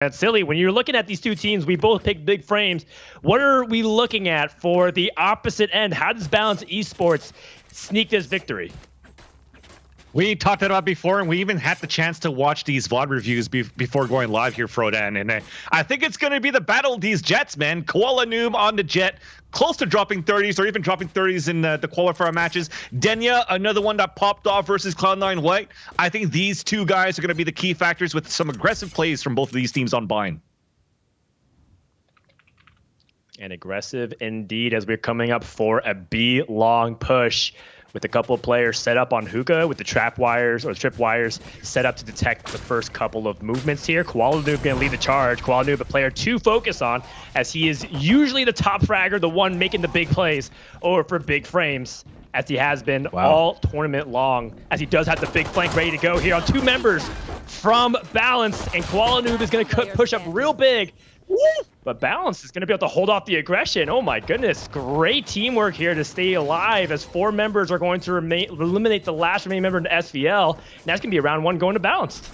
And Silly, when you're looking at these two teams, we both picked big frames. What are we looking at for the opposite end? How does Balance Esports sneak this victory? We talked about it before, and we even had the chance to watch these VOD reviews before going live here, Frodan. And I think it's going to be the battle of these Jets, man. Koala Noob on the Jet, close to dropping 30s or even dropping 30s in the qualifier matches. Denya, another one that popped off versus Cloud9 White. I think these two guys are going to be the key factors with some aggressive plays from both of these teams on Bind. And aggressive indeed as we're coming up for a B-long push with a couple of players set up on hookah with the trap wires or trip wires set up to detect the first couple of movements here. Koala Noob going to lead the charge. Koala Noob, a player to focus on, as he is usually the top fragger, the one making the big plays over for big frames, as he has been all tournament long, as he does have the big flank ready to go here on two members from Balance, and Koala Noob is going to push up real big. But Balance is going to be able to hold off the aggression. Oh my goodness, great teamwork here to stay alive, as 4 members are going to eliminate the last remaining member in SVL. And that's going to be a round 1 going to Balanced.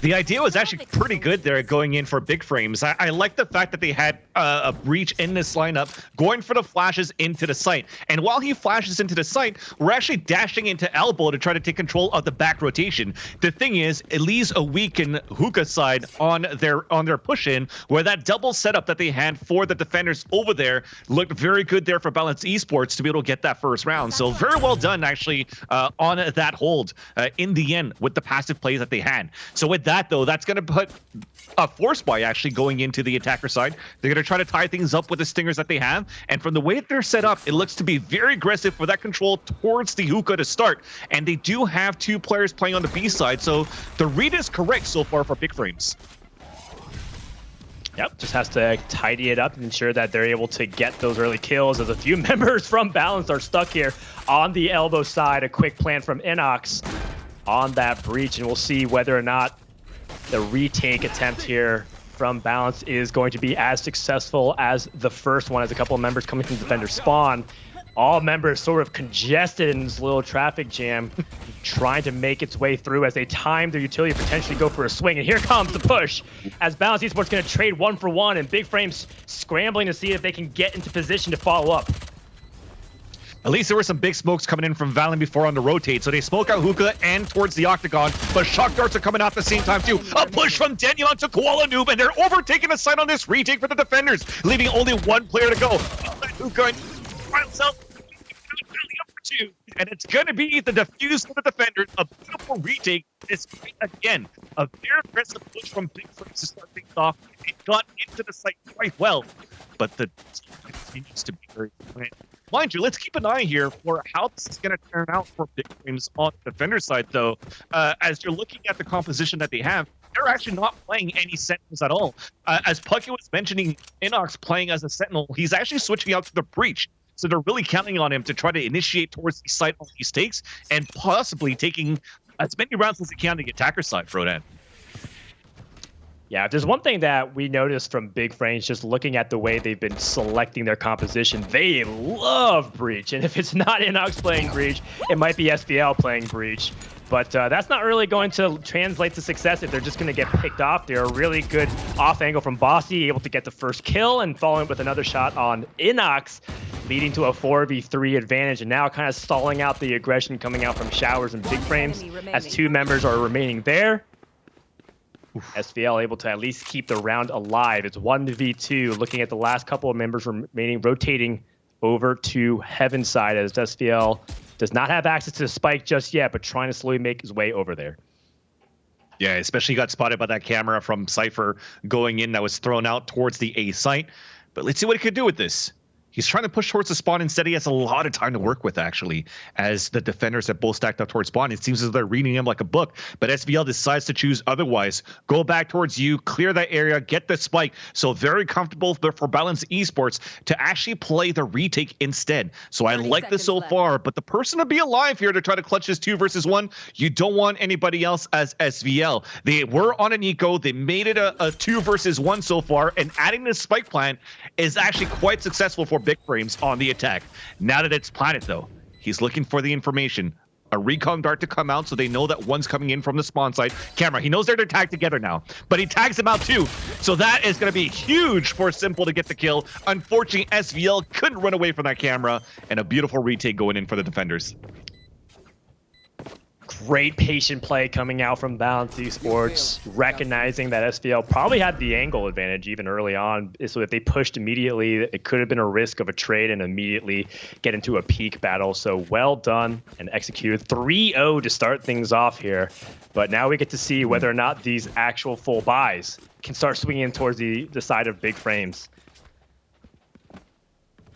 The idea was actually pretty good there going in for big frames. I like the fact that they had a breach in this lineup going for the flashes into the site. And while he flashes into the site, we're actually dashing into elbow to try to take control of the back rotation. The thing is, it leaves a weakened hookah side on their push in, where that double setup that they had for the defenders over there looked very good there for Balance Esports to be able to get that first round. So very well done actually on that hold in the end with the passive plays that they had. So with that though, that's going to put a force buy actually going into the attacker side. They're going to try to tie things up with the stingers that they have, and from the way they're set up, it looks to be very aggressive for that control towards the hookah to start. And they do have 2 players playing on the B side, so the read is correct so far for big frames. Yep, just has to tidy it up and ensure that they're able to get those early kills, as a few members from Balance are stuck here on the elbow side. A quick plan from Inox on that breach, and we'll see whether or not the retake attempt here from Balance is going to be as successful as the first one, as a couple of members coming from defender spawn. All members sort of congested in this little traffic jam, trying to make its way through as they time their utility, potentially go for a swing. And here comes the push, as Balance Esports going to trade 1 for 1, and Big Frames scrambling to see if they can get into position to follow up. At least there were some big smokes coming in from Valen before on the rotate, so they smoke out hookah and towards the octagon, but shock darts are coming out at the same time too. A push from Daniel onto Koala Noob, and they're overtaking the site on this retake for the defenders, leaving only 1 player to go. Hookah and it's going to be the defuse for the defenders. A beautiful retake, despite, again, a very aggressive push from Big Frames to start things off. It got into the site quite well, but the team continues to be very quiet. Mind you, let's keep an eye here for how this is going to turn out for Big Frames on the defender side, though. As you're looking at the composition that they have, they're actually not playing any Sentinels at all. As Pucky was mentioning, Inox playing as a Sentinel, he's actually switching out to the Breach. So they're really counting on him to try to initiate towards the site on these takes and possibly taking as many rounds as they can on the attacker side, Frodan. Yeah, if there's one thing that we noticed from Big Frames, just looking at the way they've been selecting their composition, they love Breach. And if it's not Inox playing Breach, it might be SVL playing Breach. But that's not really going to translate to success if they're just going to get picked off. They're a really good off angle from Bossy, able to get the first kill and following with another shot on Inox, leading to a 4v3 advantage, and now kind of stalling out the aggression coming out from Showers and Big Frames, as 2 members are remaining there. SVL able to at least keep the round alive. It's 1v2, looking at the last couple of members remaining, rotating over to Heaven side, as SVL does not have access to the spike just yet, but trying to slowly make his way over there. Yeah, especially got spotted by that camera from Cypher going in that was thrown out towards the A site. But let's see what he could do with this. He's trying to push towards the spawn. Instead, he has a lot of time to work with, actually, as the defenders have both stacked up towards spawn. It seems as though they're reading him like a book, but SVL decides to choose otherwise. Go back towards you, clear that area, get the spike. So very comfortable for Balance Esports to actually play the retake instead. So I like this so far, but the person to be alive here to try to clutch this 2 versus 1, you don't want anybody else as SVL. They were on an eco. They made it a 2 versus 1 so far, and adding this spike plant is actually quite successful for Big Frames on the attack. Now that it's planted, though, he's looking for the information. a recon dart to come out so they know that one's coming in from the spawn side. Camera, he knows they're to tag together now, but he tags them out too. So that is going to be huge for Simple to get the kill. Unfortunately, SVL couldn't run away from that camera, and a beautiful retake going in for the defenders. Great patient play coming out from Balance Esports, recognizing that SVL probably had the angle advantage even early on. So if they pushed immediately, it could have been a risk of a trade and immediately get into a peak battle. So well done and executed. 3-0 to start things off here. But now we get to see whether or not these actual full buys can start swinging towards the side of Big Frames.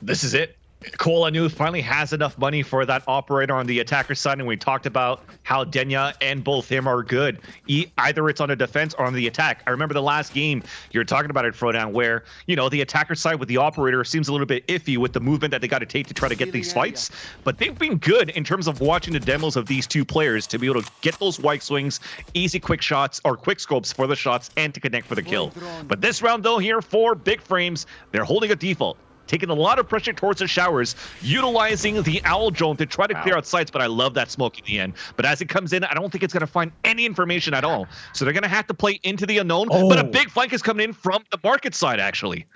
This is it. Koala Nu finally has enough money for that operator on the attacker side, and we talked about how Denya and both him are good. Either it's on the defense or on the attack. I remember the last game you were talking about it, Frodown, where, you know, the attacker side with the operator seems a little bit iffy with the movement that they got to take to try to get these fights, but they've been good in terms of watching the demos of these two players to be able to get those white swings, easy quick shots or quick scopes for the shots, and to connect for the kill. But this round, though, here for Big Frames, they're holding a default. Taking a lot of pressure towards the showers, utilizing the owl drone to try to clear out sites, but I love that smoke in the end. But as it comes in, I don't think it's going to find any information at all. So they're going to have to play into the unknown, but a big flank is coming in from the market side, actually.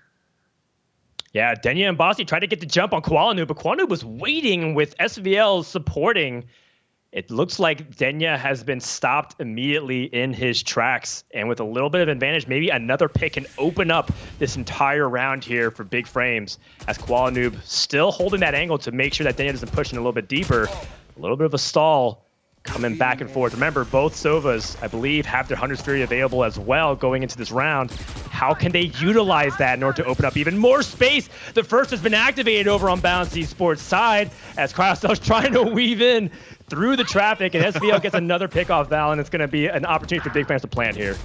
Yeah, Denya and Bossy tried to get the jump on Koala Nu, but Koala Nu was waiting with SVL supporting. It looks like Denya has been stopped immediately in his tracks, and with a little bit of advantage, maybe another pick can open up this entire round here for Big Frames, as Koala Nu still holding that angle to make sure that Denya doesn't push in a little bit deeper. A little bit of a stall coming back and forth. Remember, both Sovas, I believe, have their Hunter's Fury available as well going into this round. How can they utilize that in order to open up even more space? The first has been activated over on Balance Esports side, as Cryostel's trying to weave in through the traffic, and SVL gets another pick off Val, and it's going to be an opportunity for Big Frames to plant here.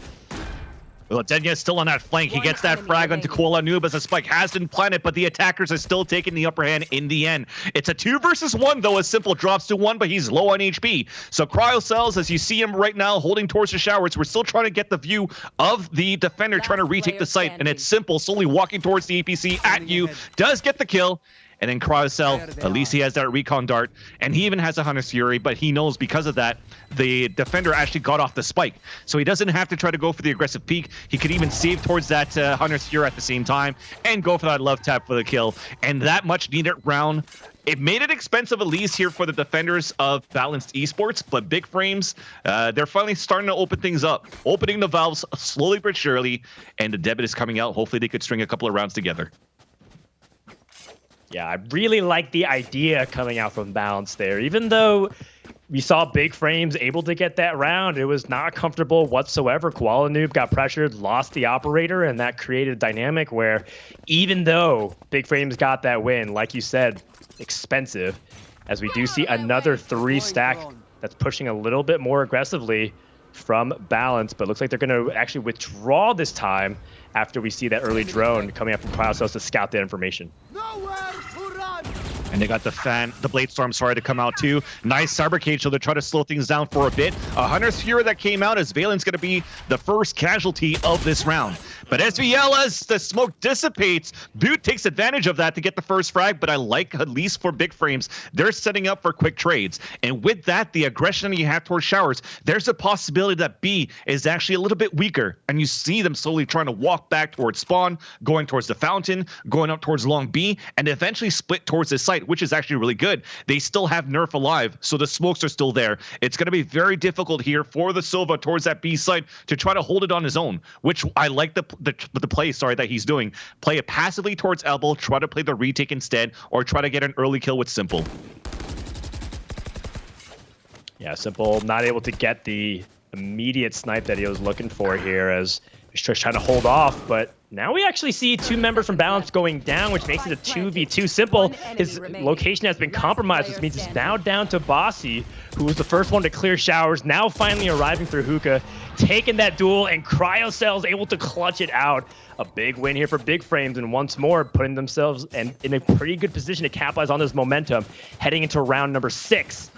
Well, Denya's still on that flank. He gets that frag onto Koala Nu as the spike has been planted, but the attackers are still taking the upper hand in the end. It's a 2 versus 1, though, as Simple drops to 1, but he's low on HP. So Cryocells, as you see him right now, holding towards the showers, we're still trying to get the view of the defender trying to retake the site, and it's Simple slowly walking towards the APC at you, does get the kill. And then Cryocell, at least he has that recon dart, and he even has a Hunter's Fury, but he knows because of that, the defender actually got off the spike. So he doesn't have to try to go for the aggressive peek. He could even save towards that Hunter's Fury at the same time and go for that love tap for the kill. And that much needed round, it made it expensive at least here for the defenders of Balanced Esports, but Big Frames, they're finally starting to open things up, opening the valves slowly but surely, and the debit is coming out. Hopefully they could string a couple of rounds together. Yeah, I really like the idea coming out from Balance there. Even though we saw Big Frames able to get that round, it was not comfortable whatsoever. Koala Nu got pressured, lost the operator, and that created a dynamic where even though Big Frames got that win, like you said, expensive, as we do see another 3 stack that's pushing a little bit more aggressively from Balance, but looks like they're going to actually withdraw this time after we see that early drone coming up from Cryocells to scout that information. And they got the Blade Storm, sorry, to come out too. Nice Cyber Cage, so they're trying to slow things down for a bit. A Hunter's Fury that came out as Valen's going to be the first casualty of this round. But SVL, as the smoke dissipates, Boot takes advantage of that to get the first frag, but I like, at least for Big Frames, they're setting up for quick trades. And with that, the aggression you have towards showers, there's a possibility that B is actually a little bit weaker, and you see them slowly trying to walk back towards spawn, going towards the fountain, going up towards long B, and eventually split towards the site, which is actually really good. They still have Nerf alive, so the smokes are still there. It's going to be very difficult here for the Sova towards that B site to try to hold it on his own, which I like the play, that he's doing. Play it passively towards elbow, try to play the retake instead, or try to get an early kill with Simple. Yeah, Simple not able to get the immediate snipe that he was looking for here, as he's just trying to hold off, but now we actually see 2 members from Balance going down, which makes it a 2v2. Simple, his location has been compromised, which means it's now down to Bossy, who was the first one to clear showers, now finally arriving through hookah, taking that duel, and Cryocells able to clutch it out. A big win here for Big Frames, and once more putting themselves in a pretty good position to capitalize on this momentum heading into round number 6.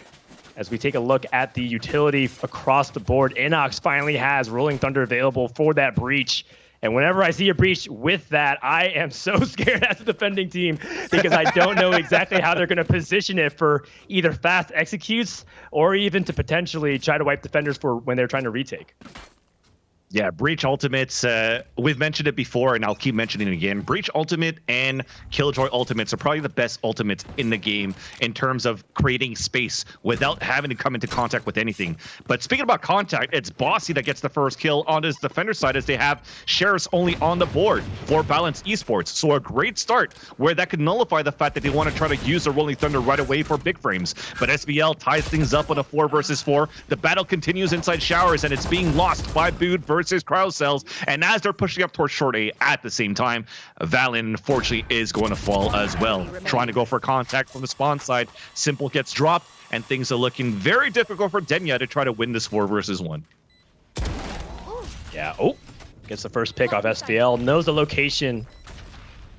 As we take a look at the utility across the board, Inox finally has Rolling Thunder available for that breach. And whenever I see a breach with that, I am so scared as a defending team because I don't know exactly how they're going to position it for either fast executes or even to potentially try to wipe defenders for when they're trying to retake. Yeah, Breach Ultimates, we've mentioned it before, and I'll keep mentioning it again. Breach Ultimate and Killjoy Ultimates are probably the best ultimates in the game in terms of creating space without having to come into contact with anything. But speaking about contact, it's Bossy that gets the first kill on his defender side as they have Sheriffs only on the board for Balance Esports. So a great start where that could nullify the fact that they want to try to use the Rolling Thunder right away for big frames. But SBL ties things up on a 4 versus 4. The battle continues inside Showers, and it's being lost by Bood versus Cryocells, and as they're pushing up towards short A at the same time, Valen unfortunately is going to fall as well. Trying to go for contact from the spawn side, Simple gets dropped, and things are looking very difficult for Denya to try to win this 4 versus 1. Yeah, gets the first pick off SVL, knows the location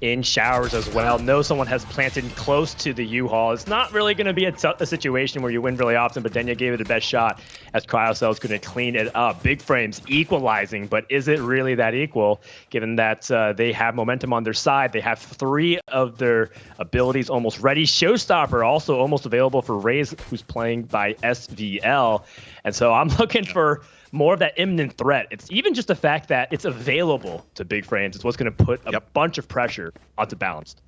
in Showers as well, knows someone has planted close to the U-Haul. It's not really going to be a situation where you win really often, but Denya gave it the best shot as Cryocell is going to clean it up. Big Frames equalizing, but is it really that equal given that they have momentum on their side? They have 3 of their abilities almost ready. Showstopper also almost available for Raze, who's playing by SVL. And so I'm looking for more of that imminent threat. It's even just the fact that it's available to Big Frames. It's what's going to put a bunch of pressure onto Balanced.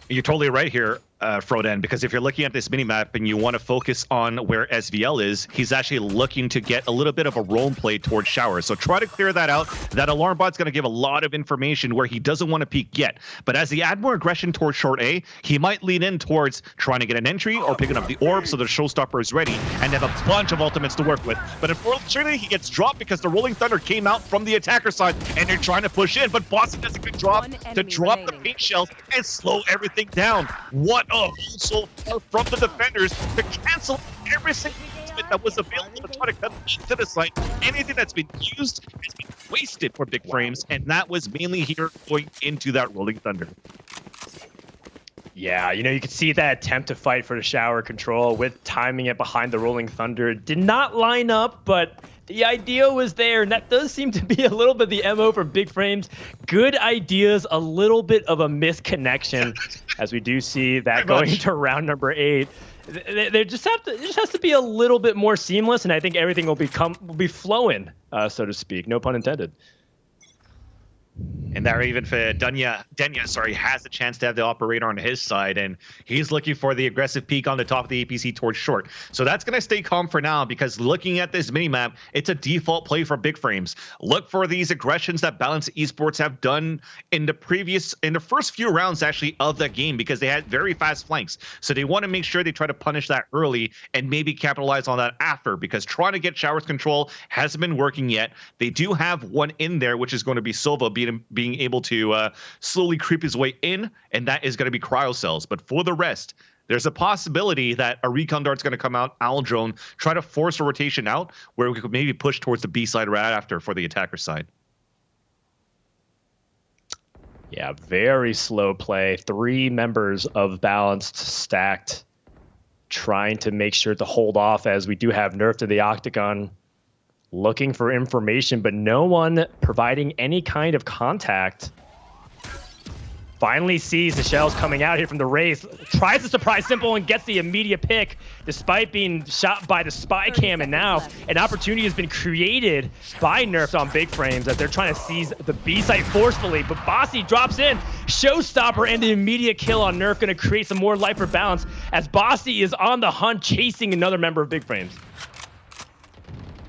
You're totally right here, Frodan, because if you're looking at this minimap and you want to focus on where SVL is, he's actually looking to get a little bit of a role play towards Showers. So try to clear that out. That alarm bot's going to give a lot of information where he doesn't want to peek yet. But as he add more aggression towards short A, he might lean in towards trying to get an entry or picking up the orb so the Showstopper is ready and have a bunch of ultimates to work with. But unfortunately, he gets dropped because the Rolling Thunder came out from the attacker side and they're trying to push in. But Boston does a good job to drop the paint shells and slow everything down. What a hold so far from the defenders to cancel every single ultimate that was available to try to come into the site. Anything that's been used has been wasted for Big Frames, and that was mainly here going into that Rolling Thunder. Yeah, you know, you could see that attempt to fight for the shower control with timing it behind the Rolling Thunder. Did not line up, but the idea was there, and that does seem to be a little bit the MO for Big Frames. Good ideas, a little bit of a misconnection, as we do see that going into round number 8. They just has to be a little bit more seamless, and I think everything will be flowing, so to speak. No pun intended. And there even for Denya, has a chance to have the operator on his side, and he's looking for the aggressive peak on the top of the APC towards short. So that's going to stay calm for now because looking at this minimap, it's a default play for Big Frames. Look for these aggressions that Balance Esports have done in the first few rounds actually of the game because they had very fast flanks. So they want to make sure they try to punish that early and maybe capitalize on that after because trying to get Showers control hasn't been working yet. They do have one in there, which is going to be Sova being able to slowly creep his way in, and that is going to be Cryocells. But for the rest, there's a possibility that a recon dart's going to come out, Owl Drone, try to force a rotation out where we could maybe push towards the B side right after for the attacker side. Yeah, very slow play. 3 members of Balanced stacked, trying to make sure to hold off as we do have Nerf to the Octagon. Looking for information, but no one providing any kind of contact. Finally sees the shells coming out here from the Raze. Tries to surprise Simple and gets the immediate pick despite being shot by the spy cam. And now an opportunity has been created by Nerf on Big Frames as they're trying to seize the B site forcefully. But Bossy drops in. Showstopper and the immediate kill on Nerf going to create some more life for Balance as Bossy is on the hunt chasing another member of Big Frames.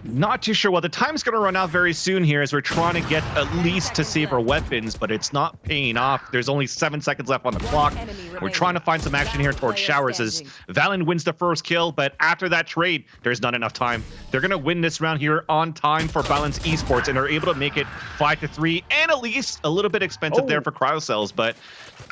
Not too sure. Well, the time's going to run out very soon here as we're trying to get at least to save our weapons, but it's not paying off. There's only 7 seconds left on the clock. We're trying to find some action here towards Showers as Valen wins the first kill, but after that trade, there's not enough time. They're going to win this round here on time for Balance Esports, and they're able to make it 5-3, and at least a little bit expensive there for Cryocells, but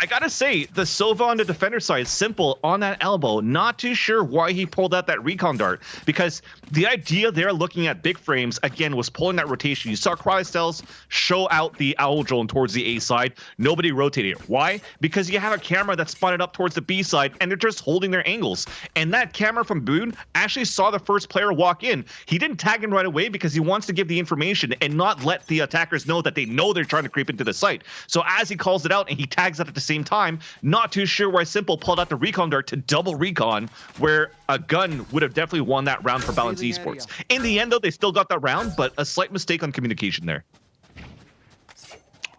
I gotta say, the Sova on the defender side, Simple on that elbow, not too sure why he pulled out that recon dart, because the idea they're looking looking at Big Frames, again, was pulling that rotation. You saw Crystells show out the Owl Drone towards the A side. Nobody rotated it. Why? Because you have a camera that's spotted up towards the B side, and they're just holding their angles. And that camera from Boone actually saw the first player walk in. He didn't tag him right away because he wants to give the information and not let the attackers know that they know they're trying to creep into the site. So as he calls it out and he tags it at the same time, not too sure why Simple pulled out the recon dart to double recon, where a gun would have definitely won that round for Balance Esports. In the end, though, they still got that round, but a slight mistake on communication there.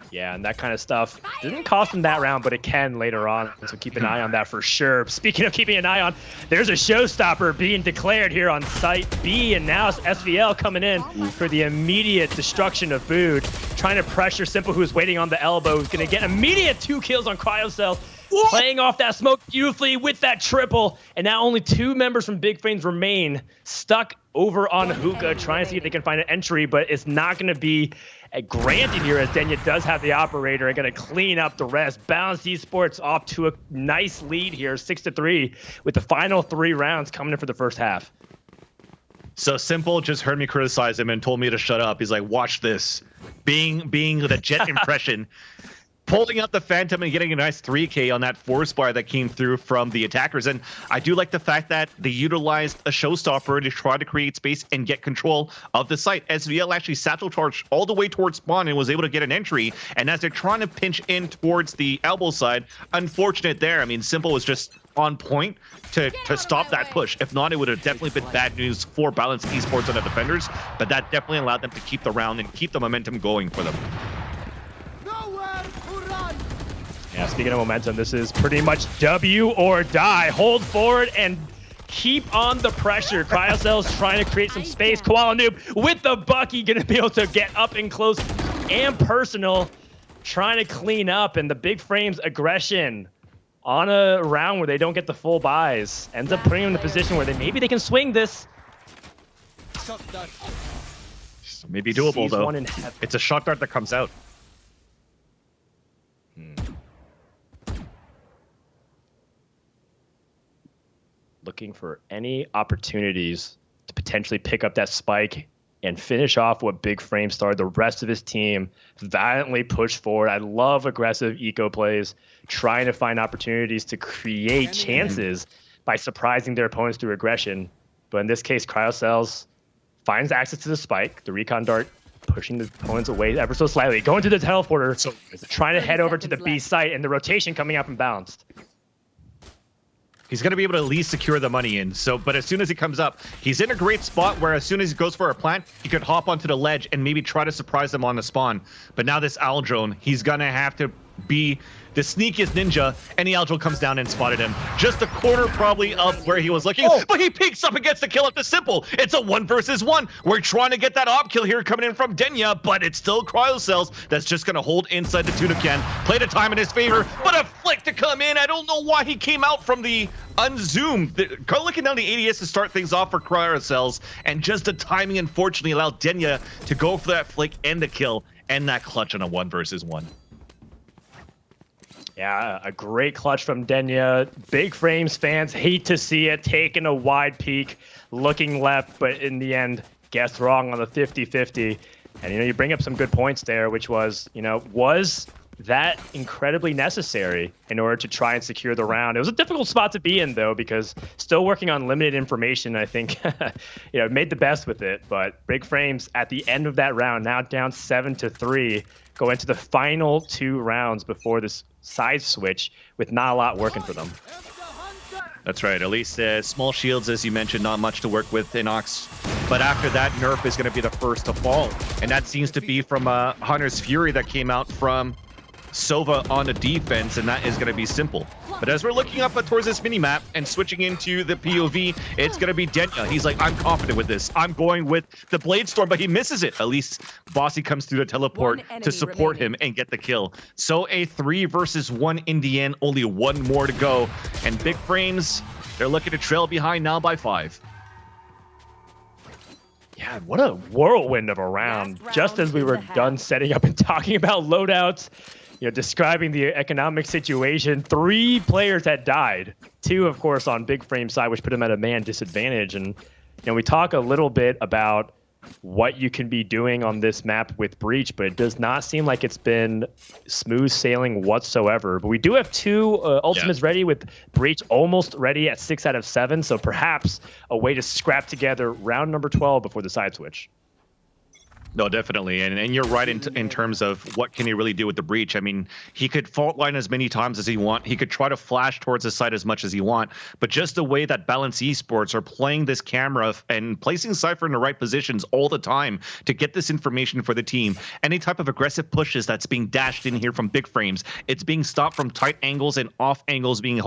Yeah, and that kind of stuff didn't cost him that round, but it can later on. So keep an eye on that for sure. Speaking of keeping an eye on, there's a showstopper being declared here on site B, and now SVL coming in for the immediate destruction of Bood, trying to pressure Simple, who's waiting on the elbow, who's going to get immediate 2 kills on Cryocell, playing off that smoke beautifully with that triple, and now only 2 members from Big Frames remain stuck over on Hookah, trying to see if they can find an entry, but it's not going to be granted here, as Denya does have the operator and going to clean up the rest. Balance Esports off to a nice lead here, 6-3, with the final 3 rounds coming in for the first half. So Simple just heard me criticize him and told me to shut up. He's like, watch this. Being the Jet impression. Pulling out the Phantom and getting a nice 3K on that force bar that came through from the attackers. And I do like the fact that they utilized a showstopper to try to create space and get control of the site. SVL actually satchel charged all the way towards spawn and was able to get an entry. And as they're trying to pinch in towards the elbow side, unfortunate there. I mean, Simple was just on point to stop that push. If not, it would have definitely been bad news for Balance Esports and the defenders. But that definitely allowed them to keep the round and keep the momentum going for them. Yeah, speaking of momentum, this is pretty much W or die. Hold forward and keep on the pressure. Cryocell's trying to create some space. Koala Noob with the Bucky, gonna be able to get up and close and personal, trying to clean up, and the Big Frames aggression on a round where they don't get the full buys ends up putting them in a position where maybe they can swing this. Maybe doable, though. It's a shock dart that comes out. Looking for any opportunities to potentially pick up that spike and finish off what Big Frame started. The rest of his team valiantly pushed forward. I love aggressive eco plays, trying to find opportunities to create chances by surprising their opponents through aggression. But in this case, Cryocells finds access to the spike, the recon dart, pushing the opponents away ever so slightly, going to the teleporter, so trying to head over to the B site, and the rotation coming up and balanced. He's going to be able to at least secure the money in. So, but as soon as he comes up, he's in a great spot where as soon as he goes for a plant, he could hop onto the ledge and maybe try to surprise them on the spawn. But now this Owl Drone, he's going to have to be the sneakiest ninja. And the Owl Drone comes down and spotted him. Just a corner probably of where he was looking. But he peeks up and gets the kill at the Simple. It's a 1 versus 1. We're trying to get that op kill here coming in from Denya, but it's still Cryocells that's just going to hold inside the tuna can. Play the time in his favor, but a flick to come in. I don't know why he came out from the unzoomed. Looking down the ADS to start things off for Cryocells, and just the timing unfortunately allowed Denya to go for that flick and the kill and that clutch on a 1 versus 1. Yeah, a great clutch from Denya. Big Frames fans hate to see it, taking a wide peek, looking left, but in the end, guessed wrong on the 50-50. And, you bring up some good points there, which was, was that incredibly necessary in order to try and secure the round? It was a difficult spot to be in, though, because still working on limited information, I think, made the best with it. But Big Frames at the end of that round, now down 7-3, go into the final 2 rounds before this side switch with not a lot working for them. That's right. At least small shields, as you mentioned, not much to work with in Ox. But after that, Nerf is going to be the first to fall. And that seems to be from Hunter's Fury that came out from Sova on the defense, and that is going to be Simple. But as we're looking up towards this mini-map and switching into the POV, it's going to be Denya. He's like, I'm confident with this. I'm going with the Blade Storm, but he misses it. At least Bossy comes through the teleport to support him and get the kill. So a 3 versus 1 in the end, only 1 more to go. And Big Frames, they're looking to trail behind now by 5. Yeah, what a whirlwind of a round. Just as we were done setting up and talking about loadouts, describing the economic situation, 3 players had died. 2, of course, on Big Frame side, which put him at a man disadvantage. And we talk a little bit about what you can be doing on this map with Breach, but it does not seem like it's been smooth sailing whatsoever. But we do have 2 ultimates ready, with Breach almost ready at 6 out of 7, so perhaps a way to scrap together round number 12 before the side switch. No, definitely, and you're right in terms of what can he really do with the Breach. I mean, he could fault line as many times as he want. He could try to flash towards the side as much as he want. But just the way that Balance Esports are playing this camera and placing Cypher in the right positions all the time to get this information for the team. Any type of aggressive pushes that's being dashed in here from Big Frames, it's being stopped from tight angles and off angles being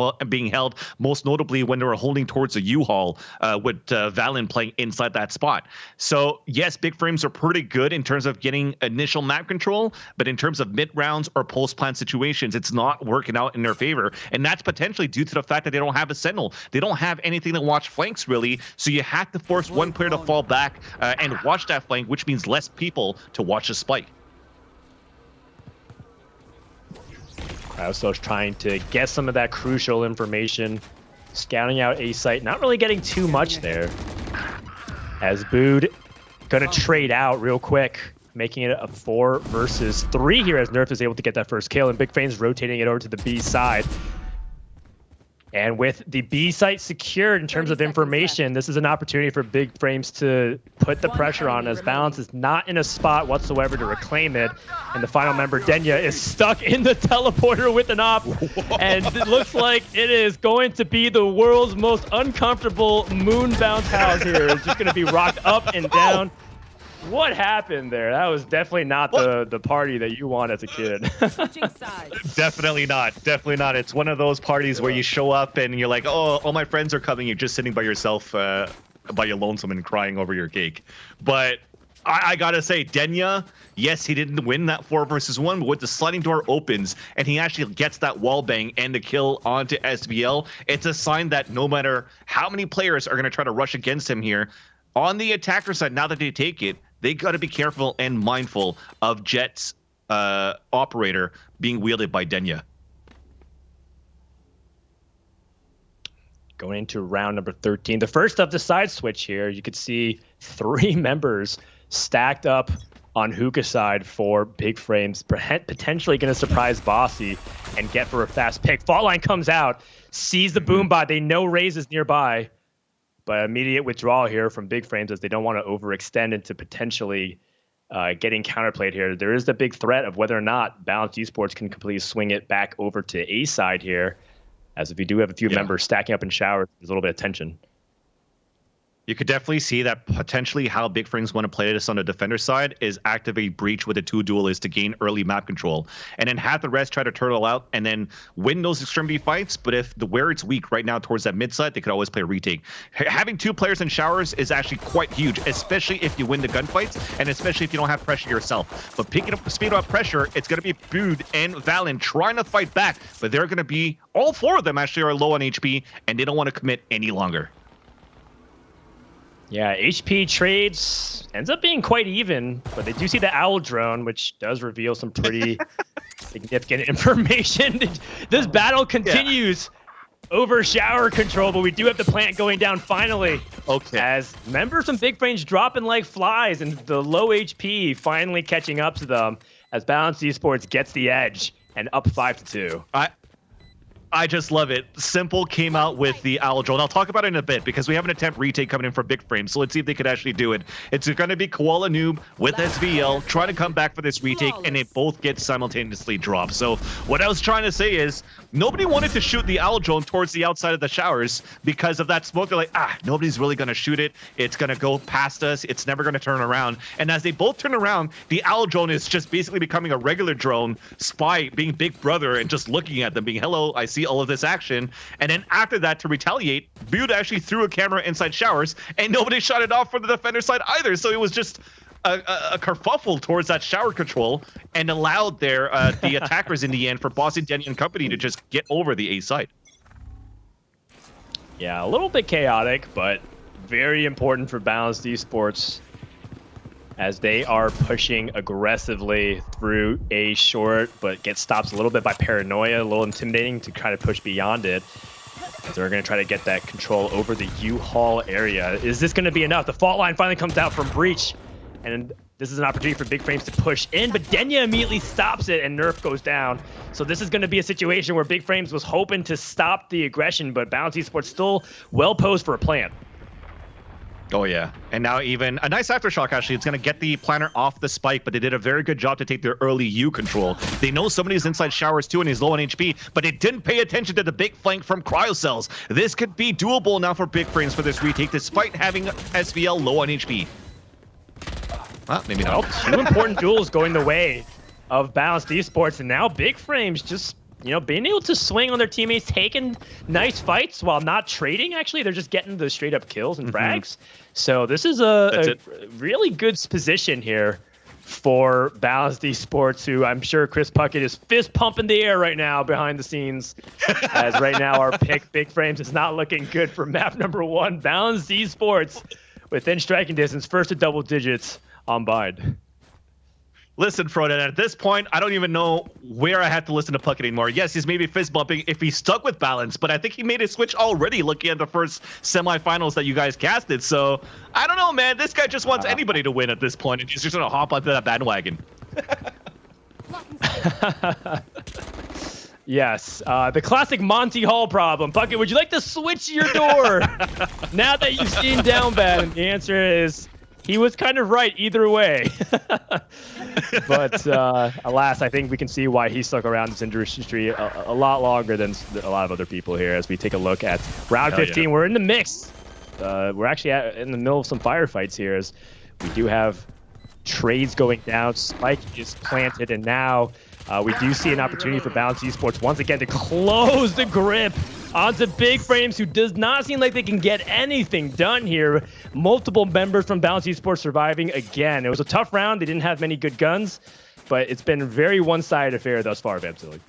held. Most notably when they were holding towards the U-Haul with Valen playing inside that spot. So yes, Big Frames are pretty good in terms of getting initial map control, but in terms of mid rounds or post plan situations, it's not working out in their favor. And that's potentially due to the fact that they don't have a sentinel. They don't have anything to watch flanks really. So you have to force one player to fall back and watch that flank, which means less people to watch the spike. Also trying to get some of that crucial information, scouting out A site, not really getting too much there. As Bood gonna trade out real quick, making it a 4 versus 3 here, as Nerf is able to get that first kill, and Big Frames rotating it over to the B side. And with the B site secured in terms of information, this is an opportunity for Big Frames to put the pressure on, as Balance is not in a spot whatsoever to reclaim it. And the final member, Denya, is stuck in the teleporter with an op. And it looks like it is going to be the world's most uncomfortable moon bounce house here. It's just going to be rocked up and down. What happened there? That was definitely not the party that you want as a kid. Definitely not. Definitely not. It's one of those parties where you show up and you're like, oh, all my friends are coming. You're just sitting by yourself, by your lonesome and crying over your cake. But I gotta say, Denya, yes, he didn't win that 4 versus 1, but with the sliding door opens and he actually gets that wall bang and the kill onto SBL, it's a sign that no matter how many players are going to try to rush against him here, on the attacker side, now that they take it, they got to be careful and mindful of Jet's operator being wielded by Denya. Going into round number 13, the first of the side switch here, you could see 3 members stacked up on hookah side for Big Frames, potentially going to surprise Bossy and get for a fast pick. Fault line comes out, sees the boom bot. They know Raze is nearby. But immediate withdrawal here from Big Frames, as they don't want to overextend into potentially getting counterplayed here. There is the big threat of whether or not Balanced Esports can completely swing it back over to A side here, as if you do have a few members stacking up in showers, there's a little bit of tension. You could definitely see that potentially how Big Frames want to play this on the defender side is activate Breach with the 2 duelists to gain early map control, and then have the rest try to turtle out and then win those extremity fights. But if where it's weak right now towards that mid side, they could always play a retake. Having 2 players in showers is actually quite huge, especially if you win the gunfights and especially if you don't have pressure yourself. But picking up speed up pressure, it's going to be Bood and Valen trying to fight back, but they're going to be, all 4 of them actually are low on HP and they don't want to commit any longer. Yeah, HP trades ends up being quite even, but they do see the owl drone, which does reveal some pretty significant information. This battle continues over shower control, but we do have the plant going down finally. Okay. As members from Big Frames dropping like flies, and the low HP finally catching up to them as Balanced Esports gets the edge and up 5-2. I just love it. Simple came out with the owl drone. I'll talk about it in a bit because we have an attempt retake coming in for Big Frame. So let's see if they could actually do it. It's going to be Koala Noob with SVL trying to come back for this retake, and they both get simultaneously dropped. So what I was trying to say is nobody wanted to shoot the owl drone towards the outside of the showers because of that smoke. They're like, nobody's really going to shoot it. It's going to go past us. It's never going to turn around. And as they both turn around, the owl drone is just basically becoming a regular drone, spy, being Big Brother, and just looking at them, being, hello, I see all of this action. And then after that, to retaliate, Butte actually threw a camera inside showers, and nobody shot it off from the defender side either. So it was just a kerfuffle towards that shower control, and allowed the attackers in the end for Bossy, Denny, and company to just get over the A side. Yeah, a little bit chaotic, but very important for Balanced Esports, as they are pushing aggressively through A short, but get stopped a little bit by Paranoia, a little intimidating to try to push beyond it. So they're going to try to get that control over the U-Haul area. Is this going to be enough? The fault line finally comes out from Breach. And this is an opportunity for Big Frames to push in, but Denya immediately stops it and Nerf goes down. So this is going to be a situation where Big Frames was hoping to stop the aggression, but Balance Esports still well posed for a plant. Oh, yeah. And now even a nice aftershock, actually. It's going to get the planner off the spike, but they did a very good job to take their early U control. They know somebody's inside showers, too, and he's low on HP, but it didn't pay attention to the big flank from Cryocells. This could be doable now for Big Frames for this retake, despite having SVL low on HP. Well, maybe not. Well, two important duels going the way of Balanced Esports, and now Big Frames just, you know, being able to swing on their teammates, taking nice fights while not trading. Actually, they're just getting the straight up kills and frags. So this is a really good position here for Balanced Esports, who I'm sure Chris Puckett is fist pumping the air right now behind the scenes. As right now our pick, Big Frames, is not looking good for map number 1. Balanced Esports within striking distance, first to double digits on Bide. Listen, Froden, at this point, I don't even know where I have to listen to Puckett anymore. Yes, he's maybe fist bumping if he's stuck with Balance, but I think he made a switch already looking at the first semifinals that you guys casted. So I don't know, man. This guy just wants anybody to win at this point, and he's just going to hop onto that bandwagon. Yes, the classic Monty Hall problem. Puckett, would you like to switch your door now that you've seen down bad? And the answer is he was kind of right either way. But alas, I think we can see why he stuck around this industry a lot longer than a lot of other people here. As we take a look at round 15, we're in the mix. We're actually in the middle of some firefights here, as we do have trades going down. Spike is planted, and now we do see an opportunity for Balance Esports once again to close the grip onto Big Frames, who does not seem like they can get anything done here. Multiple members from Balance Esports surviving again. It was a tough round. They didn't have many good guns, but it's been a very one-sided affair thus far, Vamsilly.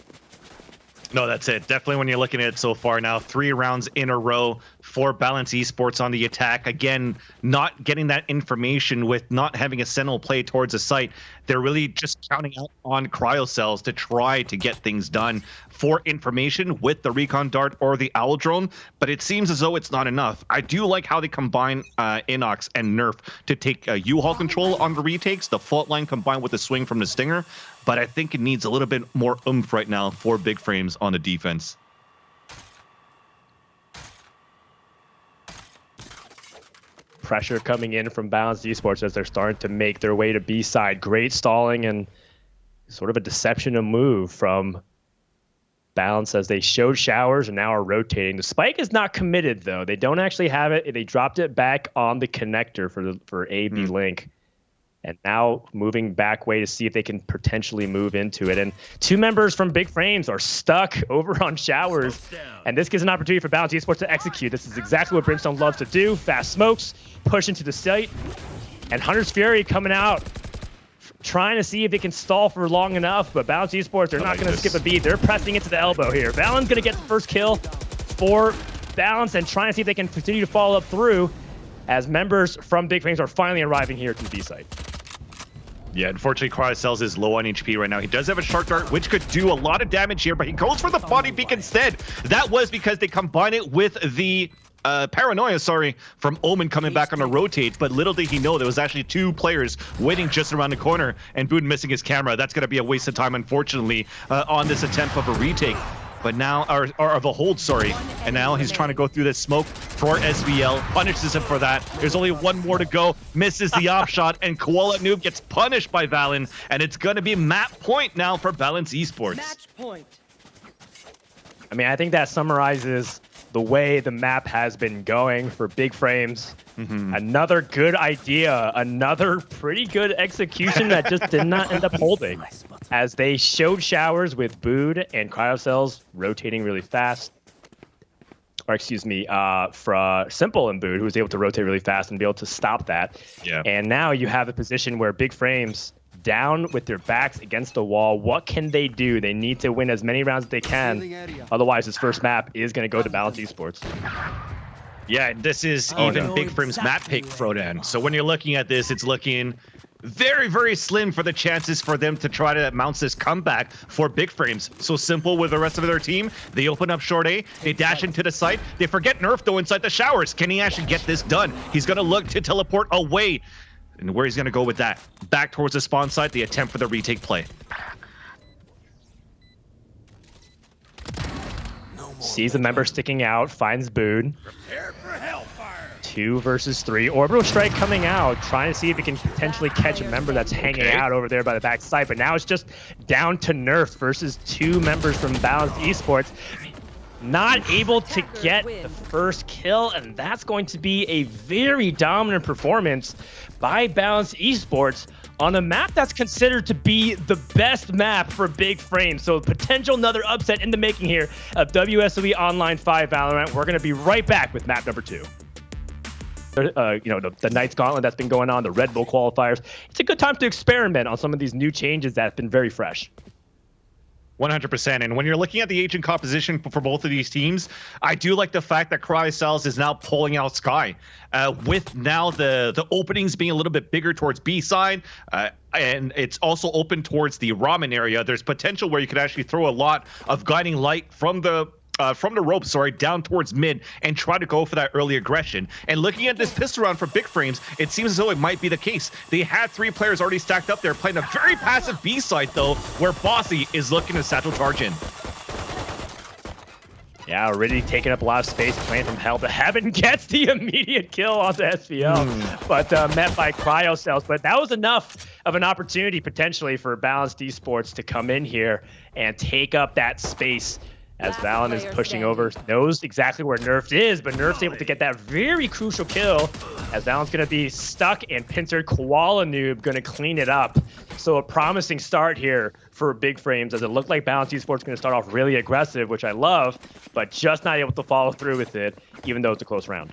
No, that's it. Definitely when you're looking at it so far now, 3 rounds in a row for Balance Esports on the attack. Again, not getting that information with not having a Sentinel play towards a site. They're really just counting out on Cryocells to try to get things done for information with the Recon Dart or the Owl Drone, but it seems as though it's not enough. I do like how they combine Inox and Nerf to take U-Haul control on the retakes, the fault line combined with the swing from the Stinger, but I think it needs a little bit more oomph right now for Big Frames on the defense. Pressure coming in from Balanced Esports as they're starting to make their way to B side. Great stalling and sort of a deception of move from Balance as they showed showers and now are rotating. The spike is not committed though. They don't actually have it. They dropped it back on the connector for AB link. And now moving back way to see if they can potentially move into it. And 2 members from Big Frames are stuck over on showers. And this gives an opportunity for Balance Esports to execute. This is exactly what Brimstone loves to do. Fast smokes, push into the site. And Hunter's Fury coming out, trying to see if they can stall for long enough. But Balance Esports, they're not going to skip a beat. They're pressing into the elbow here. Valen's going to get the first kill for Balance and trying to see if they can continue to follow up through as members from Big Frames are finally arriving here to the B site. Yeah, unfortunately, Cryocells is low on HP right now. He does have a Shark Dart, which could do a lot of damage here, but he goes for the body peek instead. That was because they combine it with the Paranoia, from Omen coming back on a rotate, but little did he know there was actually 2 players waiting just around the corner, and Boone missing his camera. That's going to be a waste of time, unfortunately, on this attempt of a retake. But now, or of a hold, and now he's trying to go through this smoke for SVL, punishes him for that. There's only 1 more to go, misses the off shot, and Koala Noob gets punished by Valen, and it's going to be map point now for Balance Esports. Match point. I mean, I think that summarizes the way the map has been going for Big Frames. Another good idea, another pretty good execution that just did not end up holding, as they showed showers with Bood and Cryocells rotating really fast. Or excuse me, for Simple and Bood, who was able to rotate really fast and be able to stop that. Yeah. And now you have a position where Big Frames down with their backs against the wall. What can they do? They need to win as many rounds as they can. Otherwise, this first map is going to go to Balance Esports. Yeah, this is even Big Frames map pick Frodan. So when you're looking at this, it's looking very, very slim for the chances for them to try to mount this comeback for Big Frames. So Simple with the rest of their team, they open up short A, they dash into the site, they forget Nerf though inside the showers. Can he actually get this done? He's going to look to teleport away. And where he's going to go with that? Back towards the spawn site, the attempt for the retake play. Sees a member sticking out, finds Boone. 2 versus 3. Orbital Strike coming out, trying to see if he can potentially catch a member that's hanging out over there by the back side. But now it's just down to Nerf versus 2 members from Balanced Esports. Not able to get the first kill, and that's going to be a very dominant performance by Balanced Esports on a map that's considered to be the best map for big frames. So potential another upset in the making here of WSOE Online 5 Valorant. We're going to be right back with map number 2. The Knights Gauntlet that's been going on, the Red Bull qualifiers. It's a good time to experiment on some of these new changes that have been very fresh. 100%. And when you're looking at the agent composition for both of these teams, I do like the fact that Cryocells is now pulling out Sky. With now the openings being a little bit bigger towards B side, and it's also open towards the Ramen area, there's potential where you could actually throw a lot of guiding light from the ropes, down towards mid and try to go for that early aggression. And looking at this pistol round for Big Frames, it seems as though it might be the case. They had 3 players already stacked up there playing a very passive B side though, where Bossy is looking to satchel charge in. Yeah, already taking up a lot of space, playing from hell to heaven, gets the immediate kill onto SVL, but met by Cryocells. But that was enough of an opportunity potentially for Balanced Esports to come in here and take up that space. As Valen is pushing over, knows exactly where Nerf is, but Nerf's able to get that very crucial kill as Valen's going to be stuck and pincered. Koala Noob going to clean it up. So a promising start here for Big Frames as it looked like Balanced Esports going to start off really aggressive, which I love, but just not able to follow through with it, even though it's a close round.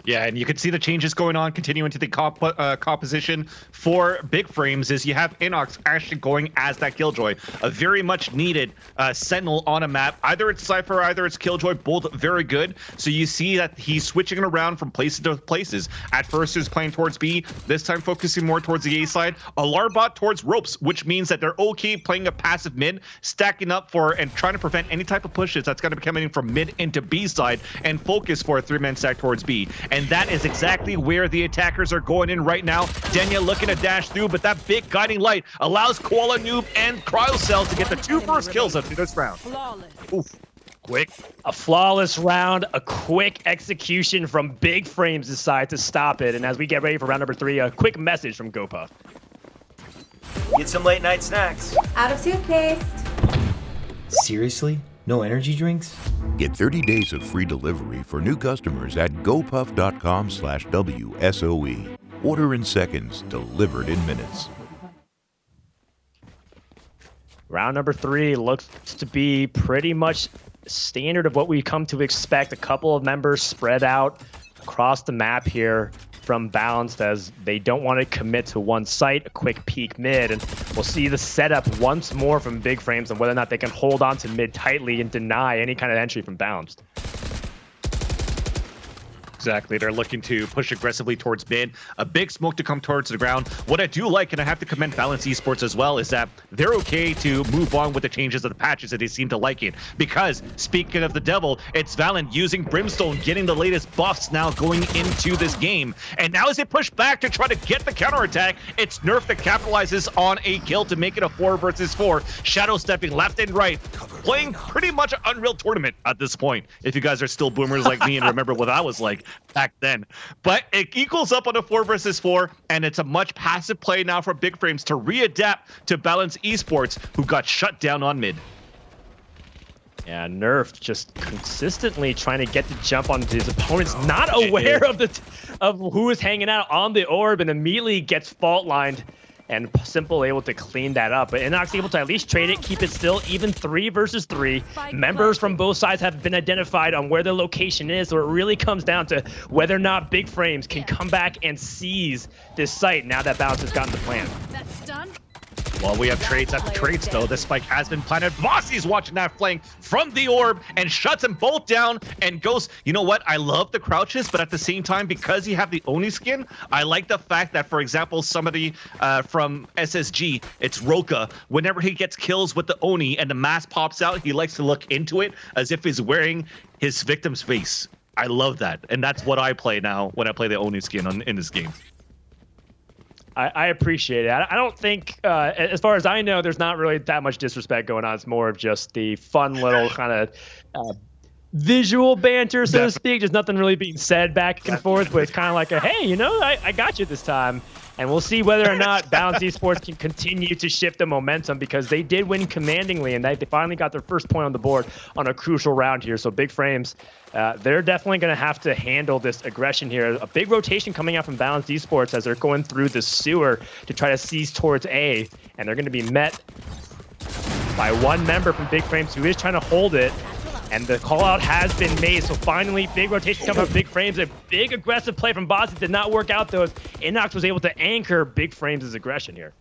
Yeah, and you can see the changes going on, continuing to the composition for Big Frames is you have Inox actually going as that Killjoy, a very much needed sentinel on a map. Either it's Cypher, either it's Killjoy, both very good. So you see that he's switching it around from places to places. At first, he was playing towards B, this time focusing more towards the A side. Alarbot towards ropes, which means that they're okay playing a passive mid, stacking up for and trying to prevent any type of pushes that's going to be coming in from mid into B side and focus for a 3-man stack towards B. And that is exactly where the attackers are going in right now. Denya looking to dash through, but that big guiding light allows Koala Noob and Cryocell to get the 2 first kills of this round. Oof. Quick. A flawless round, a quick execution from Big Frames' side to stop it. And as we get ready for round number 3, a quick message from GoPuff. Get some late night snacks. Out of toothpaste. Seriously? No energy drinks? Get 30 days of free delivery for new customers at gopuff.com/WSOE. Order in seconds, delivered in minutes. Round number 3 looks to be pretty much standard of what we come to expect. A couple of members spread out across the map here from Balanced as they don't want to commit to one site, a quick peek mid, and we'll see the setup once more from Big Frames and whether or not they can hold on to mid tightly and deny any kind of entry from Balanced. Exactly. They're looking to push aggressively towards mid. A big smoke to come towards the ground. What I do like, and I have to commend Balanced Esports as well, is that they're okay to move on with the changes of the patches that they seem to like it. Because, speaking of the devil, it's Valen using Brimstone, getting the latest buffs now going into this game. And now as they push back to try to get the counterattack, it's Nerf that capitalizes on a kill to make it a 4 versus 4. Shadow stepping left and right. Playing pretty much an Unreal Tournament at this point, if you guys are still boomers like me and remember what that was like back then. But it equals up on a 4 versus 4, and it's a much passive play now for Big Frames to readapt to Balanced Esports, who got shut down on mid. Yeah, Nerf just consistently trying to get the jump on his opponents, not aware of who is hanging out on the orb, and immediately gets fault lined. And Simple able to clean that up. But Inox able to at least trade it, keep it still even 3 versus 3. Members from both sides have been identified on where their location is, so it really comes down to whether or not Big Frames can come back and seize this site now that Balance has gotten the plan. That's done. Well, we have trades after trades, though. This spike has been planted. Bossy's watching that flank from the orb and shuts them both down and goes, you know what? I love the crouches, but at the same time, because you have the Oni skin, I like the fact that, for example, somebody from SSG, it's Roka, whenever he gets kills with the Oni and the mask pops out, he likes to look into it as if he's wearing his victim's face. I love that. And that's what I play now when I play the Oni skin in this game. I appreciate it. I don't think, as far as I know, there's not really that much disrespect going on. It's more of just the fun little kind of visual banter, so to speak. There's nothing really being said back and forth, but it's kind of like a, hey, you know, I got you this time. And we'll see whether or not Balance Esports can continue to shift the momentum, because they did win commandingly, and they finally got their first point on the board on a crucial round here. So Big Frames, they're definitely going to have to handle this aggression here. A big rotation coming out from Balance Esports as they're going through the sewer to try to seize towards A, and they're going to be met by one member from Big Frames who is trying to hold it. And the call out has been made, so finally, big rotation coming from Big Frames. A big aggressive play from Bossy did not work out, though, as Inox was able to anchor Big Frames' aggression here.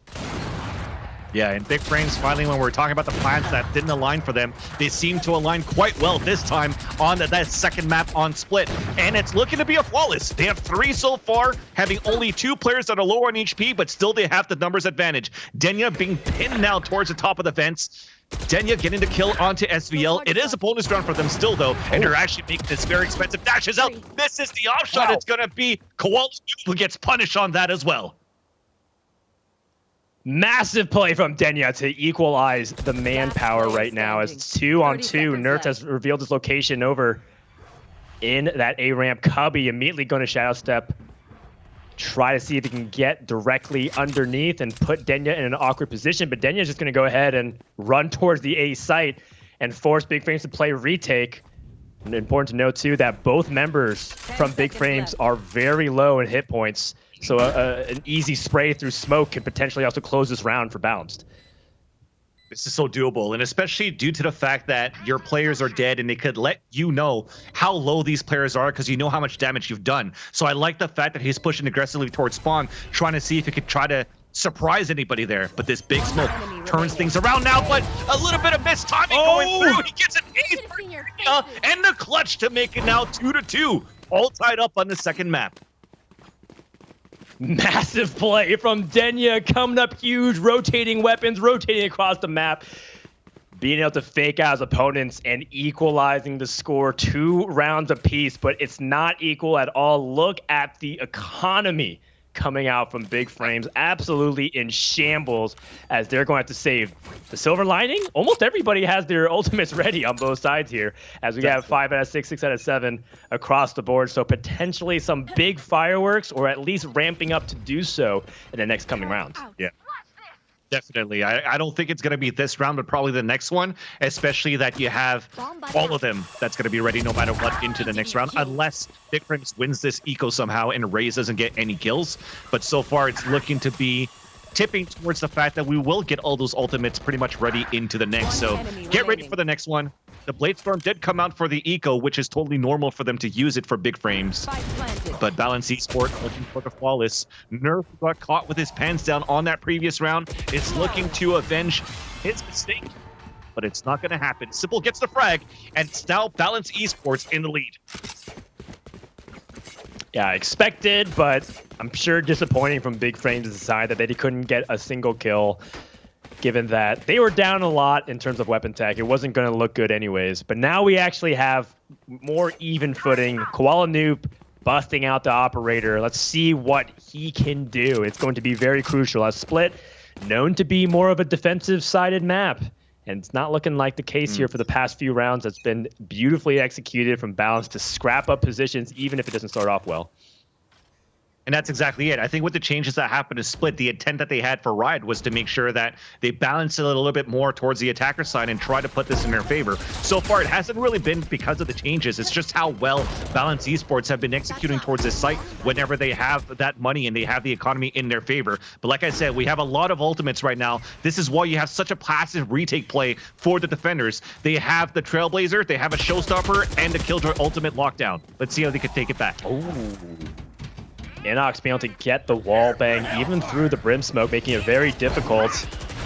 Yeah, and Big Frames, finally, when we're talking about the plans that didn't align for them, they seem to align quite well this time on that second map on Split. And it's looking to be a flawless. They have 3 so far, having only 2 players that are lower on HP, but still they have the numbers advantage. Denya being pinned now towards the top of the fence. Denya getting the kill onto SVL. It is a bonus round for them still, though, and they're actually making this very expensive. Dashes out. This is the off shot. It's going to be Koala who gets punished on that as well. Massive play from Denya to equalize the manpower right now, as it's 2-on-2. Nerds has revealed his location over in that A ramp. Cubby immediately going to shadow step, try to see if he can get directly underneath and put Denya in an awkward position, but Denya's just going to go ahead and run towards the A site and force Big Frames to play retake. And important to note too that both members from Big Frames are very low in hit points, so an easy spray through smoke can potentially also close this round for Bounced. This is so doable, and especially due to the fact that your players are dead and they could let you know how low these players are because you know how much damage you've done. So I like the fact that he's pushing aggressively towards spawn, trying to see if he could try to surprise anybody there. But this big smoke turns things around now, but a little bit of missed timing going through. He gets an ace for and the clutch to make it now 2-2, all tied up on the second map. Massive play from Denya, coming up huge, rotating weapons, rotating across the map, being able to fake out his opponents and equalizing the score 2 rounds apiece, but it's not equal at all. Look at the economy coming out from Big Frames, absolutely in shambles, as they're going to have to save the silver lining. Almost everybody has their ultimates ready on both sides here, as we have 5 out of 6, 6 out of 7 across the board. So potentially some big fireworks, or at least ramping up to do so in the next coming round. Yeah. Definitely. I don't think it's going to be this round, but probably the next one, especially that you have all of them that's going to be ready no matter what into the next round, unless Big Frames wins this eco somehow and Raze doesn't get any kills. But so far, it's looking to be tipping towards the fact that we will get all those ultimates pretty much ready into the next. So get ready for the next one. The Bladestorm did come out for the eco, which is totally normal for them to use it for Big Frames. But Balance Esports looking for the flawless. Nerf got caught with his pants down on that previous round. Is looking to avenge his mistake, but it's not going to happen. Simple gets the frag, and it's now Balance Esports in the lead. Yeah, expected, but I'm sure disappointing from Big Frames' side that they couldn't get a single kill, given that they were down a lot in terms of weapon tech. It wasn't going to look good anyways. But now we actually have more even footing. Koala Noob busting out the operator. Let's see what he can do. It's going to be very crucial. As Split, known to be more of a defensive-sided map. And it's not looking like the case here for the past few rounds. It's been beautifully executed from Balance to scrap up positions, even if it doesn't start off well. And that's exactly it. I think with the changes that happened to Split, the intent that they had for Riot was to make sure that they balanced it a little bit more towards the attacker side and try to put this in their favor. So far, it hasn't really been because of the changes. It's just how well Balance Esports have been executing towards this site whenever they have that money and they have the economy in their favor. But like I said, we have a lot of ultimates right now. This is why you have such a passive retake play for the defenders. They have the Trailblazer, they have a Showstopper, and the Killjoy ultimate lockdown. Let's see how they can take it back. Ooh. Inox being able to get the wall bang even through the brim smoke, making it very difficult.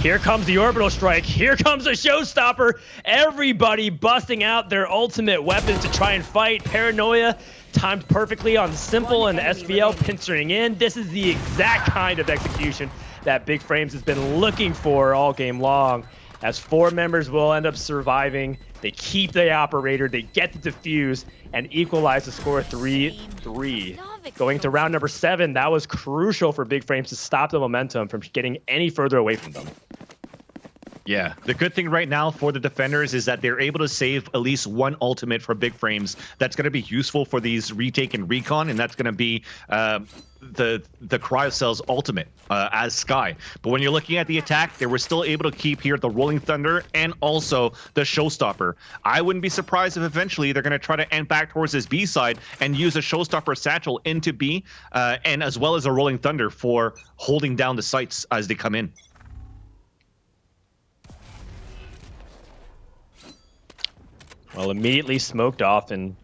Here comes the orbital strike. Here comes the showstopper. Everybody busting out their ultimate weapons to try and fight. Paranoia timed perfectly on Simple and SVL pincering in. This is the exact kind of execution that Big Frames has been looking for all game long, as 4 members will end up surviving. They keep the operator, they get the defuse, and equalize the score 3-3. Going to round number 7, that was crucial for Big Frames to stop the momentum from getting any further away from them. Yeah, the good thing right now for the defenders is that they're able to save at least one ultimate for Big Frames. That's going to be useful for these retake and recon, and that's going to be the Cryocell's ultimate as Sky. But when you're looking at the attack, they were still able to keep here the Rolling Thunder and also the Showstopper. I wouldn't be surprised if eventually they're going to try to end back towards this B side and use a Showstopper satchel into B, and as well as a Rolling Thunder for holding down the sites as they come in. Well, immediately smoked off and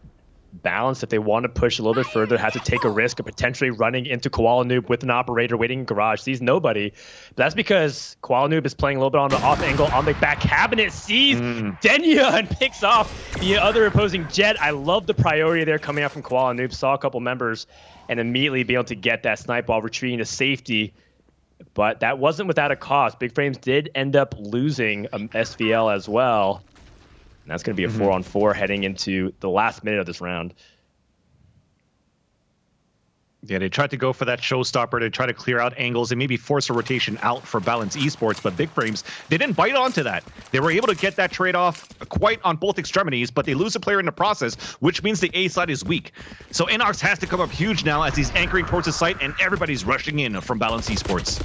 balanced. If they want to push a little bit further, have to take a risk of potentially running into Koala Noob with an operator waiting in garage. Sees nobody. But that's because Koala Noob is playing a little bit on the off angle on the back cabinet. Sees Denya and picks off the other opposing jet. I love the priority there coming out from Koala Noob. Saw a couple members and immediately be able to get that snipe while retreating to safety. But that wasn't without a cost. Big Frames did end up losing SVL as well. And that's going to be a 4-on-4 heading into the last minute of this round. Yeah, they tried to go for that Showstopper to try to clear out angles and maybe force a rotation out for Balance Esports, but Big Frames, they didn't bite onto that. They were able to get that trade-off quite on both extremities, but they lose a player in the process, which means the A side is weak. So Inox has to come up huge now as he's anchoring towards the site, and everybody's rushing in from Balance Esports.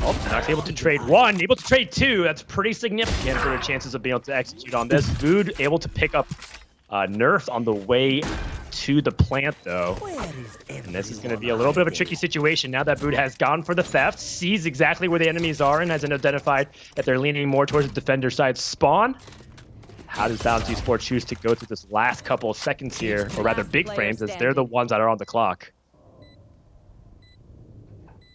Oh, Inox able to trade 1, able to trade 2. That's pretty significant for their chances of being able to execute on this. Bood able to pick up Nerf on the way to the plant, though. And this is going to be a little bit of a tricky situation now that Bood has gone for the theft, sees exactly where the enemies are, and has identified that they're leaning more towards the defender side spawn. How does Balance Esports choose to go through this last couple of seconds here, or rather Big Frames, as they're the ones that are on the clock?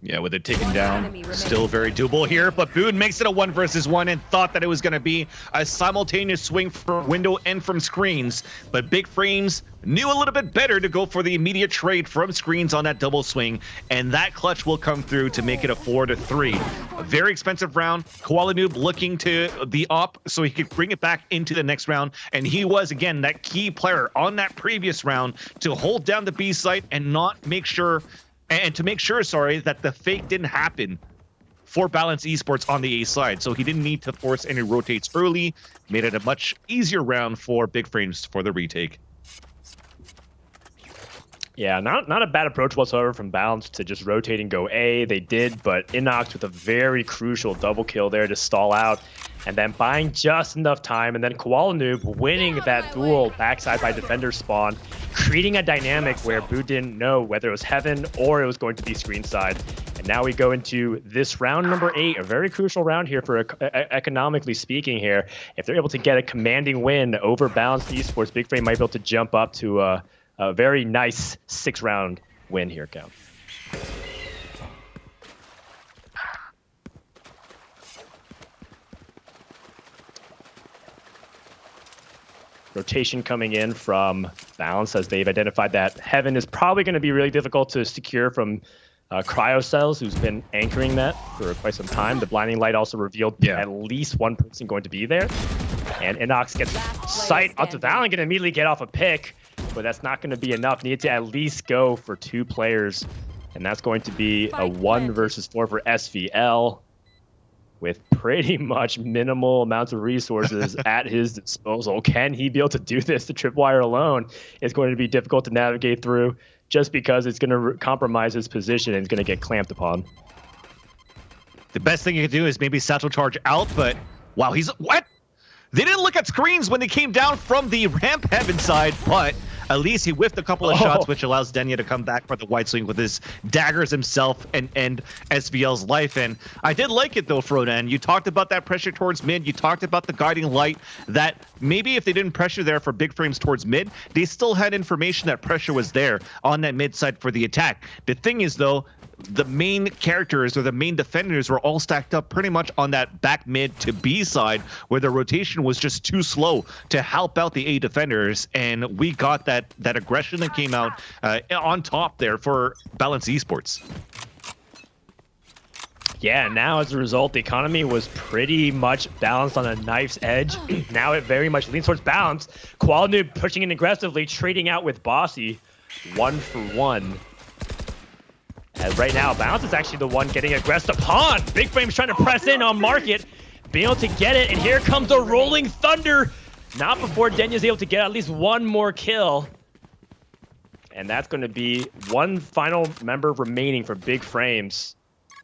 Yeah, with it taken down, still very doable here, but Boone makes it a 1 versus 1 and thought that it was going to be a simultaneous swing from window and from screens, but Big Frames knew a little bit better to go for the immediate trade from screens on that double swing, and that clutch will come through to make it a 4-3. A very expensive round. Koala Noob looking to the op so he could bring it back into the next round, and he was, again, that key player on that previous round to hold down the B site and not make sure... And to make sure, that the fake didn't happen for Balance Esports on the A side. So he didn't need to force any rotates early. Made it a much easier round for Big Frames for the retake. Yeah, not a bad approach whatsoever from Balance to just rotate and go A. They did, but Inox with a very crucial double kill there to stall out. And then buying just enough time, and then Koala Noob winning that duel backside by defender spawn, creating a dynamic where Boo didn't know whether it was heaven or it was going to be screen side. And now we go into this round number 8, a very crucial round here for economically speaking here. If they're able to get a commanding win over Balanced Esports, Big Frame might be able to jump up to a very nice 6-round win here, Count. Rotation coming in from Balance as they've identified that Heaven is probably going to be really difficult to secure from Cryocell's, who's been anchoring that for quite some time. The blinding light also revealed at least one person going to be there. And Inox gets sight onto Valorant and immediately get off a pick, but that's not going to be enough. Need to at least go for 2 players, and that's going to be a 1 versus 4 for SVL. With pretty much minimal amounts of resources at his disposal. Can he be able to do this? The tripwire alone is going to be difficult to navigate through just because it's going to compromise his position and it's going to get clamped upon. The best thing you can do is maybe satchel charge out, but wow, what? They didn't look at screens when they came down from the ramp Heaven side, but at least he whiffed a couple of shots, which allows Denya to come back for the wide swing with his daggers himself and end SVL's life. And I did like it, though, Frodan. You talked about that pressure towards mid. You talked about the guiding light, that maybe if they didn't pressure there for Big Frames towards mid, they still had information that pressure was there on that mid side for the attack. The thing is, though, the main characters or the main defenders were all stacked up pretty much on that back mid to B side where the rotation was just too slow to help out the A defenders, and we got that aggression that came out on top there for Balance Esports. Yeah, now as a result, the economy was pretty much balanced on a knife's edge. Now it very much leans towards balance. Qualinoob pushing in aggressively, trading out with Bossy. 1-for-1. And right now, Balance is actually the one getting aggressed upon. Big Frame's trying to press in on Market, being able to get it, and here comes the Rolling Thunder. Not before Denya's able to get at least one more kill. And that's going to be one final member remaining for Big Frames,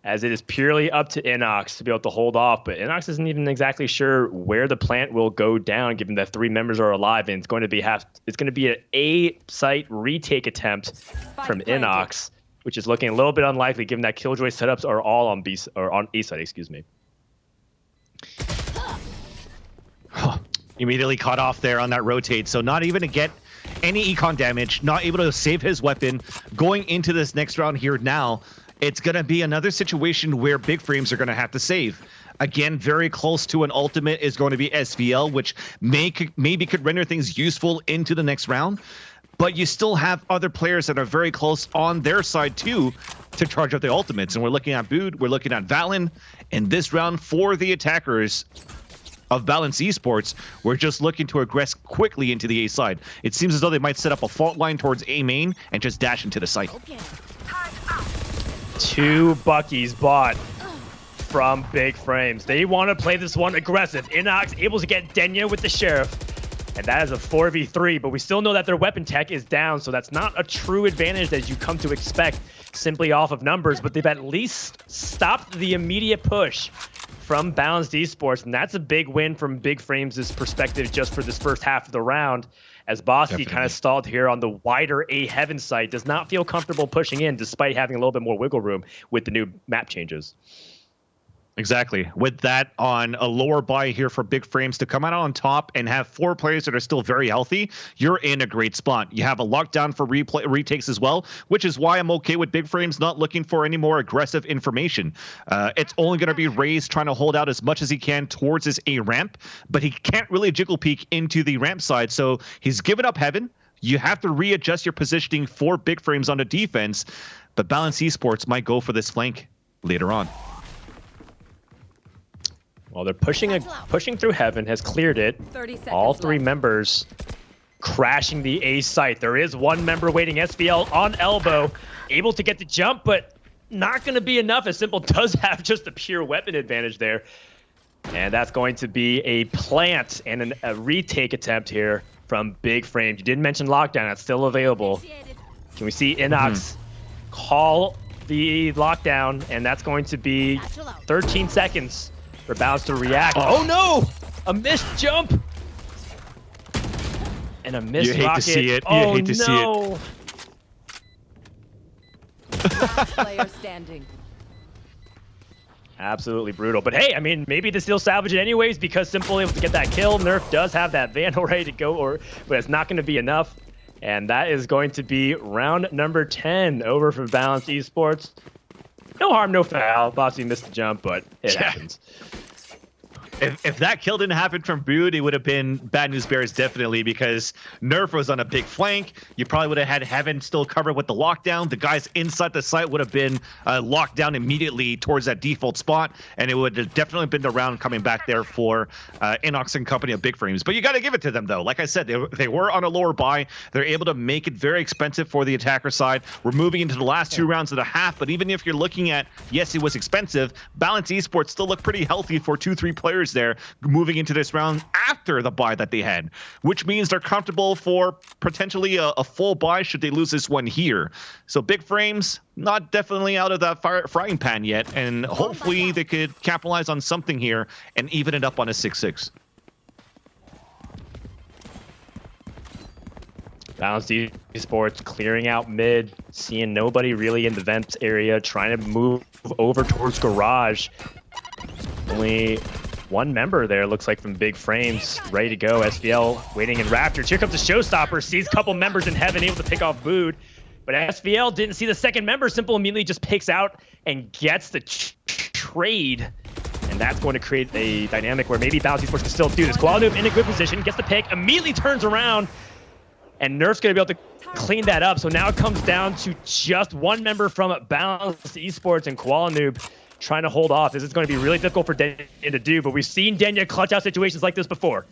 as it is purely up to Inox to be able to hold off. But Inox isn't even exactly sure where the plant will go down, given that 3 members are alive, and it's going to be an A-site retake attempt from Inox, which is looking a little bit unlikely, given that Killjoy setups are all on B or on A site. Excuse me. Immediately caught off there on that rotate, so not even to get any econ damage, not able to save his weapon. Going into this next round here now, it's going to be another situation where Big Frames are going to have to save. Again, very close to an ultimate is going to be SVL, which maybe could render things useful into the next round. But you still have other players that are very close on their side too to charge up the ultimates. And we're looking at Bood, we're looking at Valen. In this round for the attackers of Balance Esports, we're just looking to aggress quickly into the A side. It seems as though they might set up a fault line towards A main and just dash into the site. Okay. 2 Buckies bought from Big Frames. They want to play this one aggressive. Inox able to get Denya with the Sheriff. And that is a 4v3, but we still know that their weapon tech is down, so that's not a true advantage as you come to expect simply off of numbers, but they've at least stopped the immediate push from Balanced Esports, and that's a big win from Big Frames' perspective just for this first half of the round, as Bossy kind of stalled here on the wider A Heaven site, does not feel comfortable pushing in despite having a little bit more wiggle room with the new map changes. Exactly. With that on a lower buy here for Big Frames to come out on top and have 4 players that are still very healthy, you're in a great spot. You have a lockdown for retakes as well, which is why I'm okay with Big Frames not looking for any more aggressive information. It's only going to be Raze trying to hold out as much as he can towards his A ramp, but he can't really jiggle peek into the ramp side, so he's given up Heaven. You have to readjust your positioning for Big Frames on the defense, but Balance Esports might go for this flank later on. Well, they're pushing through Heaven, has cleared it. All 3 members crashing the A site. There is 1 member waiting, SVL on elbow, able to get the jump, but not going to be enough, as Simple does have just a pure weapon advantage there. And that's going to be a plant and a retake attempt here from Big Frames. You didn't mention lockdown, that's still available. Can we see Inox call the lockdown? And that's going to be 13 seconds. For Balance to react. Oh no! A missed jump! And a missed rocket. You hate to see it. Oh, You hate to no. see it. Player standing. Absolutely brutal. But hey, I mean, maybe they still salvage it anyways because Simple able to get that kill. Nerf does have that Vandal ready to go, but it's not going to be enough. And that is going to be round number 10 over for Balanced Esports. No harm, no foul. Bossy missed the jump, but it happens. If that kill didn't happen from Brood, it would have been bad news bears definitely, because Nerf was on a big flank. You probably would have had Heaven still covered with the lockdown. The guys inside the site would have been locked down immediately towards that default spot, and it would have definitely been the round coming back there for Inox and company of Big Frames. But you got to give it to them, though. Like I said, they were on a lower buy. They're able to make it very expensive for the attacker side. We're moving into the last 2 rounds of the half, but even if you're looking at, yes, it was expensive, Balance Esports still look pretty healthy for 2-3 players there moving into this round after the buy that they had, which means they're comfortable for potentially a full buy should they lose this one here. So Big Frames not definitely out of that frying pan yet, and hopefully they could capitalize on something here and even it up on a 6-6. Balanced Esports clearing out mid, seeing nobody really in the vent area, trying to move over towards garage. Only 1 member there, looks like, from Big Frames, ready to go. SVL waiting in Raptors. Here comes the showstopper, sees a couple members in Heaven, able to pick off Bood. But SVL didn't see the second member. Simple immediately just picks out and gets the trade. And that's going to create a dynamic where maybe Balanced Esports can still do this. Qualinoob in a good position, gets the pick, immediately turns around, and Nerf's going to be able to clean that up. So now it comes down to just 1 member from Balanced Esports and Qualinoob. trying to hold off. This is going to be really difficult for Denya to do, but we've seen Denya clutch out situations like this before.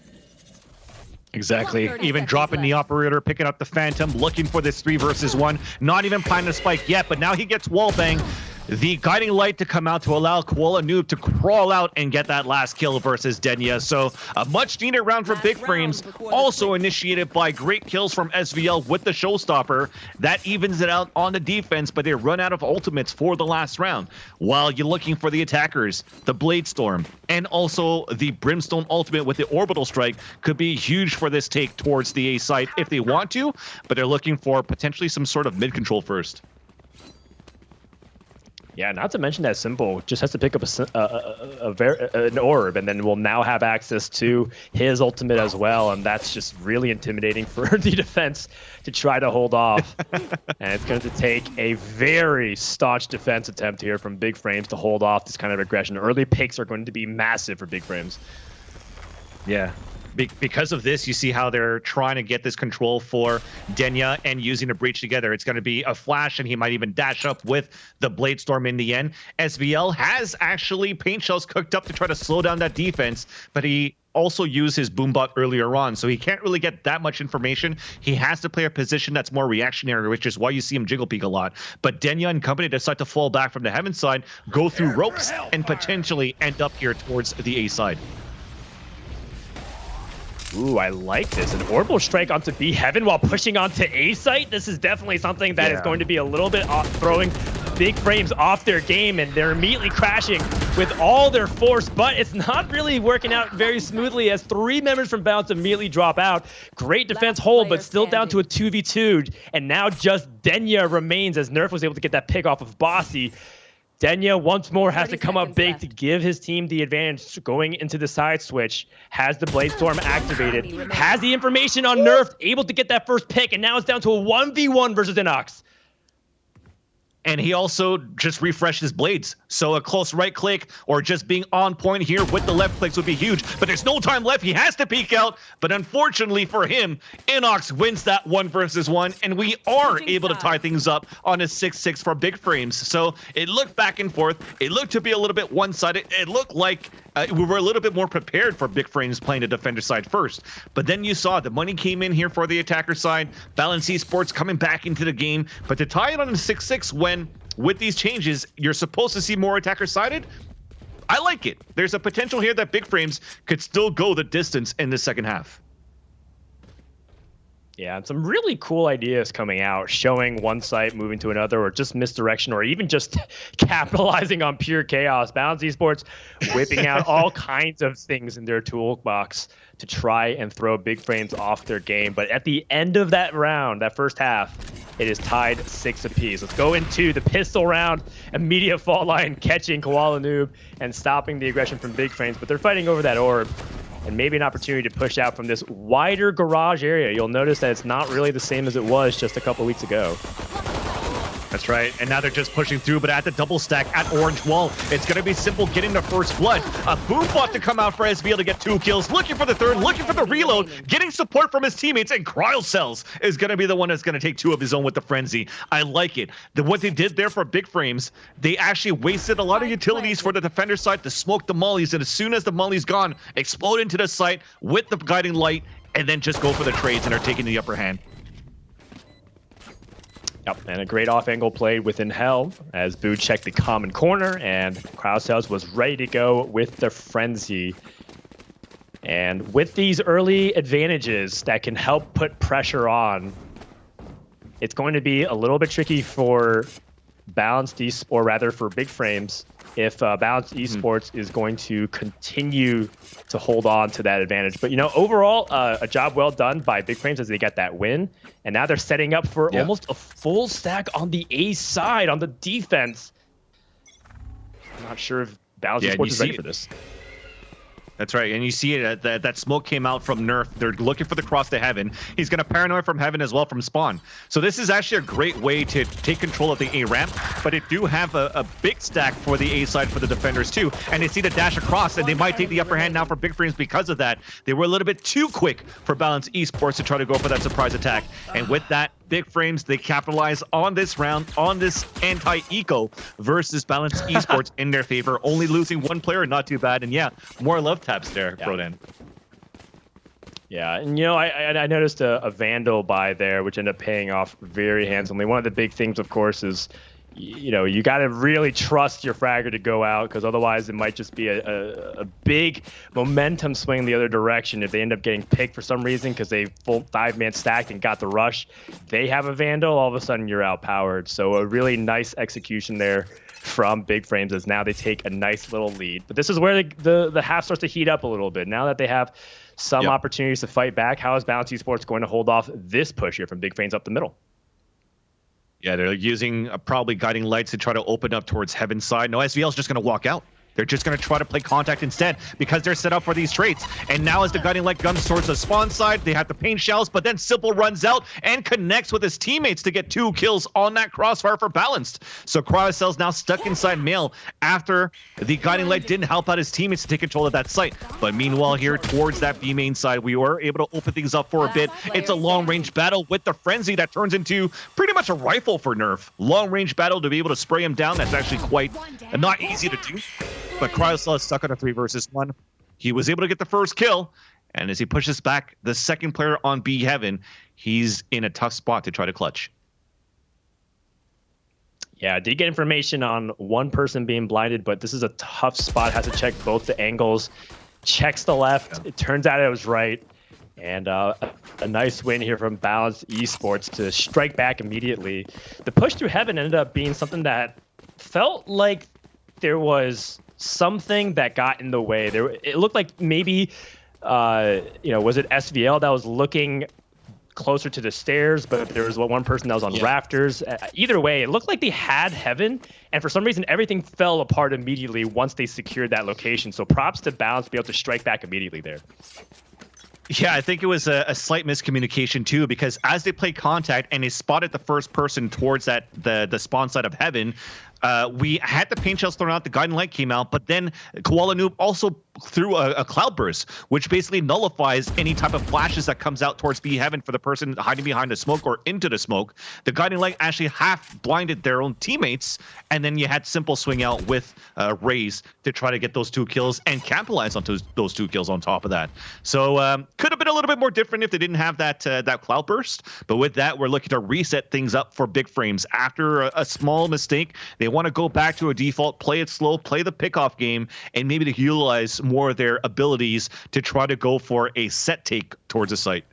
Exactly. Even dropping the operator, picking up the Phantom, looking for this 3 versus 1. Not even planning a spike yet, but now he gets wallbang. The guiding light to come out to allow Koala Noob to crawl out and get that last kill versus Denya. So a much needed round for Big Frames, also initiated by great kills from SVL with the Showstopper. That evens it out on the defense, but they run out of ultimates for the last round. While you're looking for the attackers, the Blade Storm, and also the Brimstone ultimate with the Orbital Strike could be huge for this take towards the A site if they want to, but they're looking for potentially some sort of mid-control first. Yeah, not to mention that Simple just has to pick up an orb, and then will now have access to his ultimate as well, and that's just really intimidating for the defense to try to hold off. And it's going to take a very staunch defense attempt here from Big Frames to hold off this kind of aggression. Early picks are going to be massive for Big Frames. Yeah. Because of this, you see how they're trying to get this control for Denya and using a breach together. It's going to be a flash, and he might even dash up with the Blade Storm in the end. SVL has actually paint shells cooked up to try to slow down that defense, but he also used his boombot earlier on, so he can't really get that much information. He has to play a position that's more reactionary, which is why you see him jiggle peek a lot. But Denya and company decide to fall back from the heaven side, go through ropes, and potentially end up here towards the A side. Ooh, I like this. An Orbital Strike onto B Heaven while pushing onto A site. This is definitely something that is going to be a little bit off, throwing Big Frames off their game, and they're immediately crashing with all their force, but it's not really working out very smoothly as 3 members from Bounce immediately drop out. Great defense hold, but still down to a 2v2, and now just Denya remains as Nerf was able to get that pick off of Bossy. Denya once more has to come up big to give his team the advantage going into the side switch. Has the Blade Storm activated, has the information on Nerf, able to get that first pick, and now it's down to a 1v1 versus Inox. And he also just refreshed his blades. So a close right click or just being on point here with the left clicks would be huge. But there's no time left. He has to peek out. But unfortunately for him, Inox wins that 1 versus 1. And we are able to tie things up on a 6-6 for Big Frames. So it looked back and forth. It looked to be a little bit one-sided. It looked like we were a little bit more prepared for Big Frames playing the defender side first. But then you saw the money came in here for the attacker side. Balance Esports coming back into the game. But to tie it on a 6-6 when with these changes, you're supposed to see more attacker-sided. I like it. There's a potential here that Big Frames could still go the distance in the second half. Yeah, and some really cool ideas coming out, showing one site moving to another, or just misdirection, or even just capitalizing on pure chaos. Balance Esports whipping out all kinds of things in their toolbox to try and throw Big Frames off their game. But at the end of that round, that first half, it is tied 6 apiece. Let's go into the pistol round. Immediate fault line catching Koala Noob and stopping the aggression from Big Frames, but they're fighting over that orb. And maybe an opportunity to push out from this wider garage area. You'll notice that it's not really the same as it was just a couple weeks ago. That's right, and now they're just pushing through, but at the double stack at Orange Wall, it's going to be simple getting the first blood. A boom bot to come out for SVL to get 2 kills, looking for the third, looking for the reload, getting support from his teammates, and Cryocells is going to be the one that's going to take 2 of his own with the Frenzy. I like it. What they did there for Big Frames, they actually wasted a lot of utilities for the defender side to smoke the mollies, and as soon as the molly's gone, explode into the site with the guiding light, and then just go for the trades and are taking the upper hand. Yep, and a great off-angle play within Hell as Boo checked the common corner, and Crowdcells was ready to go with the Frenzy. And with these early advantages that can help put pressure on, it's going to be a little bit tricky for Balanced Esports, or rather for Big Frames, if Balanced Esports is going to continue to hold on to that advantage. But, you know, overall, a job well done by Big Frames as they get that win. And now they're setting up for almost a full stack on the A side, on the defense. I'm not sure if Balanced Esports is ready for this. That's right, and you see it, that smoke came out from Nerf. They're looking for the cross to Heaven. He's going to paranoid from Heaven as well from Spawn. So this is actually a great way to take control of the A ramp, but it do have a big stack for the A side for the defenders too. And they see the dash across, and they might take the upper hand now for Big Frames because of that. They were a little bit too quick for Balance Esports to try to go for that surprise attack. And with that, Big Frames, they capitalize on this round, on this anti-eco versus balanced esports in their favor. Only losing one player, not too bad. And yeah, more love taps there, Brodan. Yeah, and I noticed a Vandal buy there, which ended up paying off very handsomely. One of the big things, of course, is you got to really trust your fragger to go out, because otherwise it might just be a big momentum swing the other direction if they end up getting picked for some reason because they full 5-man stacked and got the rush. They have a Vandal, all of a sudden you're outpowered. So a really nice execution there from Big Frames as now they take a nice little lead. But this is where the half starts to heat up a little bit. Now that they have some opportunities to fight back, how is Balance Esports going to hold off this push here from Big Frames up the middle? Yeah, they're using probably guiding lights to try to open up towards Heaven's side. No, SVL is just going to walk out. They're just going to try to play contact instead because they're set up for these traits. And now as the guiding light comes towards the spawn side, they have to paint shells, but then Simple runs out and connects with his teammates to get 2 kills on that crossfire for Balanced. So Cryocell's now stuck inside Mail after the guiding light didn't help out his teammates to take control of that site. But meanwhile here towards that B main side, we were able to open things up for a bit. It's a long range battle with the Frenzy that turns into pretty much a rifle for Nerf. Long range battle to be able to spray him down. That's actually quite not easy to do. But Cryocell is stuck on a 3 versus 1. He was able to get the first kill, and as he pushes back the second player on B Heaven, he's in a tough spot to try to clutch. Yeah, I did get information on one person being blinded, but this is a tough spot. Has to check both the angles. Checks the left. Yeah. It turns out it was right. And a nice win here from Balanced Esports to strike back immediately. The push through Heaven ended up being something that felt like there was something that got in the way. It looked like maybe, was it SVL that was looking closer to the stairs, but there was one person that was on rafters. Either way, it looked like they had Heaven, and for some reason, everything fell apart immediately once they secured that location. So props to Balance to be able to strike back immediately there. Yeah, I think it was a slight miscommunication too, because as they play contact and they spotted the first person towards the spawn side of Heaven, we had the paint shells thrown out, the guiding light came out, but then Koala Noob also threw a cloudburst, which basically nullifies any type of flashes that comes out towards B Heaven for the person hiding behind the smoke or into the smoke. The guiding light actually half blinded their own teammates, and then you had Simple swing out with Raze to try to get those 2 kills and capitalize on those 2 kills on top of that. So could have been a little bit more different if they didn't have that cloudburst, but with that, we're looking to reset things up for Big Frames. After a small mistake, they want to go back to a default, play it slow, play the pickoff game, and maybe to utilize more of their abilities to try to go for a set take towards a site.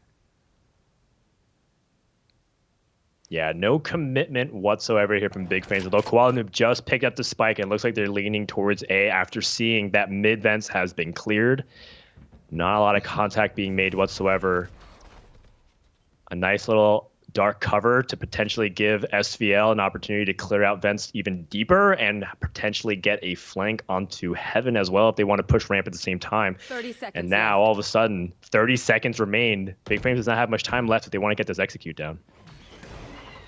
Yeah, no commitment whatsoever here from Big Frames. Although Koala Noob just picked up the spike, and it looks like they're leaning towards A after seeing that mid vents has been cleared. Not a lot of contact being made whatsoever. A nice little dark cover to potentially give SVL an opportunity to clear out vents even deeper and potentially get a flank onto Heaven as well if they want to push ramp at the same time. 30 seconds and now left. all of a sudden 30 seconds remain. Big Frames does not have much time left if they want to get this execute down.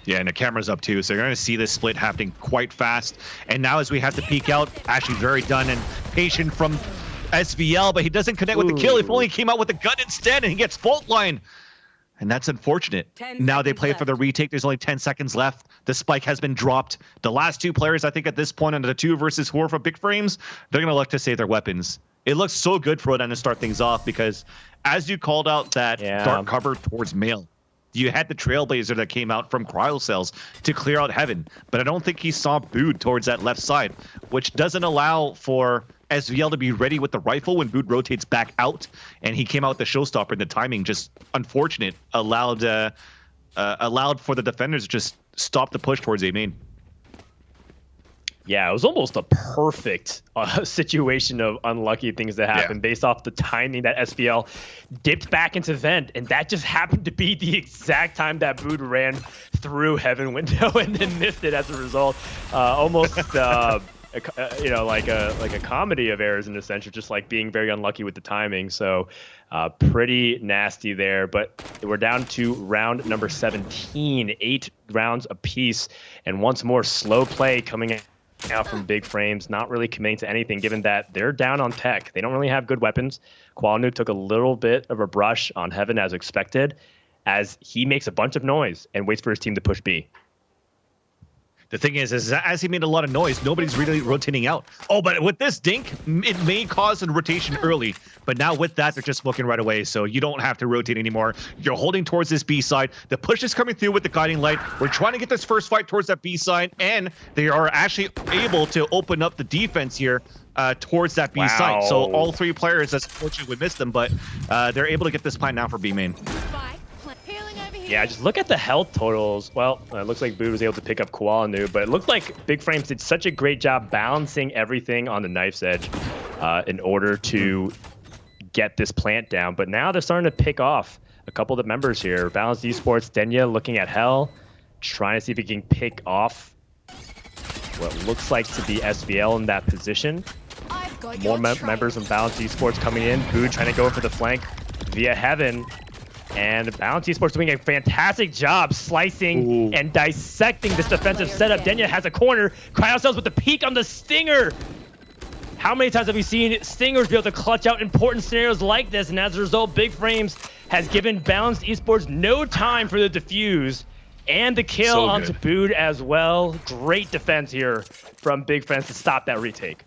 Yeah, and the camera's up too, so you're going to see this split happening quite fast. And now as we have to peek out, actually very done and patient from SVL, but he doesn't connect with the kill. If only he came out with the gun instead, and he gets fault line. And that's unfortunate. Now they play for the retake. There's only 10 seconds left. The spike has been dropped. The last 2 players, I think at this point, under the 2 versus 4 for Big Frames, they're going to look to save their weapons. It looks so good for them to start things off because as you called out that dark cover towards Mail, you had the Trailblazer that came out from Cryocells to clear out Heaven, but I don't think he saw Bood towards that left side, which doesn't allow for SVL to be ready with the rifle when Bood rotates back out, and he came out with the showstopper, and the timing just unfortunate allowed for the defenders to just stop the push towards A main. Yeah, it was almost a perfect situation of unlucky things that happened based off the timing that SVL dipped back into vent, and that just happened to be the exact time that Bood ran through Heaven window and then missed it as a result. Almost like a comedy of errors in a sense, of just like being very unlucky with the timing. So pretty nasty there, but we're down to round number 17, 8 rounds apiece, and once more slow play coming out from Big Frames, not really committing to anything given that they're down on tech. They don't really have good weapons. Koala Noob took a little bit of a brush on Heaven as expected, as he makes a bunch of noise and waits for his team to push B. The thing is as he made a lot of noise, nobody's really rotating out. Oh, but with this dink, it may cause a rotation early. But now with that, they're just smoking right away. So you don't have to rotate anymore. You're holding towards this B side. The push is coming through with the guiding light. We're trying to get this first fight towards that B side. And they are actually able to open up the defense here towards that B side. So all three players, as unfortunately we missed them, but they're able to get this plan now for B main. Yeah, just look at the health totals. Well, it looks like Boo was able to pick up Koalanu, but it looked like Big Frames did such a great job balancing everything on the knife's edge in order to get this plant down. But now they're starting to pick off a couple of the members here. Balanced Esports, Denya looking at Hell, trying to see if he can pick off what looks like to be SVL in that position. More members from Balanced Esports coming in. Boo trying to go for the flank via Heaven. And Balance Esports doing a fantastic job slicing and dissecting this defensive setup. Denya has a corner. Cryocells with the peek on the Stinger. How many times have we seen Stingers be able to clutch out important scenarios like this? And as a result, Big Frames has given Balanced Esports no time for the defuse and the kill onto Bood as well. Great defense here from Big Frames to stop that retake.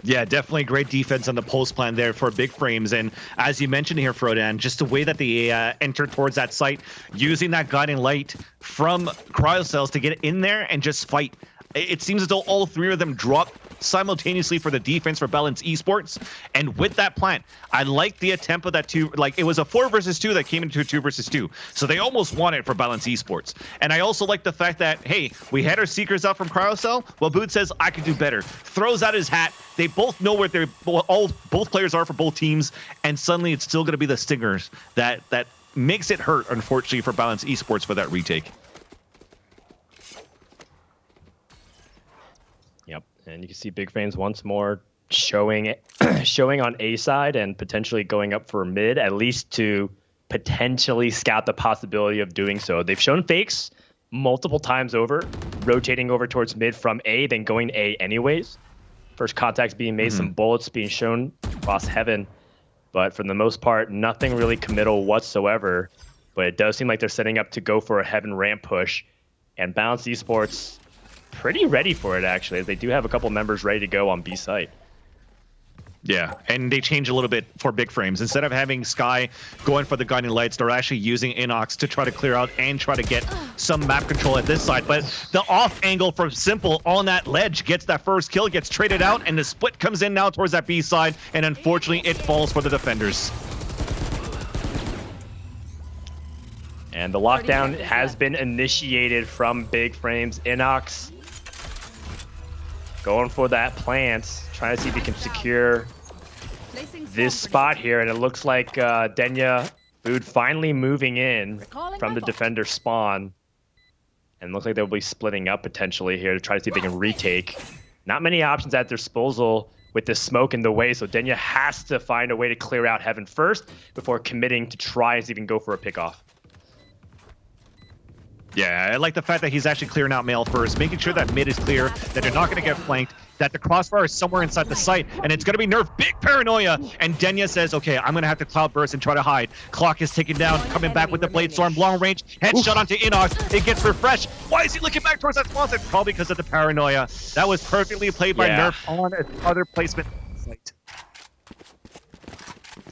Yeah, definitely great defense on the post plan there for Big Frames. And as you mentioned here, Frodan, just the way that they enter towards that site, using that guiding light from Cryocells to get in there and just fight. It seems as though all three of them drop simultaneously for the defense for Balance Esports. And with that plant, I like the attempt of that two, like it was a 4 versus 2 that came into a 2 versus 2. So they almost won it for Balance Esports. And I also like the fact that, hey, we had our Seekers out from Cryocell. Well, Boot says, I could do better. Throws out his hat. They both know where they're both players are for both teams. And suddenly it's still going to be the Stingers that makes it hurt, unfortunately, for Balance Esports for that retake. And you can see Big Frames once more showing on A side and potentially going up for mid, at least to potentially scout the possibility of doing so. They've shown fakes multiple times over, rotating over towards mid from A, then going A anyways. First contacts being made, some bullets being shown across Heaven. But for the most part, nothing really committal whatsoever. But it does seem like they're setting up to go for a Heaven ramp push. And Balance Esports pretty ready for it, actually, as they do have a couple members ready to go on B site. Yeah, and they change a little bit for Big Frames. Instead of having Sky going for the guiding lights, they're actually using Inox to try to clear out and try to get some map control at this side. But the off angle from Simple on that ledge gets that first kill, gets traded out, and the split comes in now towards that B side, and unfortunately it falls for the defenders. And the lockdown has been initiated from Big Frames. Inox going for that plant, trying to see if he can secure this spot here. And it looks like Denya Bood finally moving in from the defender spawn. And looks like they'll be splitting up potentially here to try to see if they can retake. Not many options at their disposal with the smoke in the way, so Denya has to find a way to clear out Heaven first before committing to try and see if he can go for a pickoff. Yeah, I like the fact that he's actually clearing out Mail first, making sure that mid is clear, that they're not going to get flanked, that the crossfire is somewhere inside the site, and it's going to be Nerf. Big paranoia, and Denya says, okay, I'm going to have to Cloud Burst and try to hide. Clock is taken down, coming back with the Blade Storm, long range, headshot onto Inox. It gets refreshed. Why is he looking back towards that spawn site? Probably because of the paranoia. That was perfectly played by Nerf on other placement site.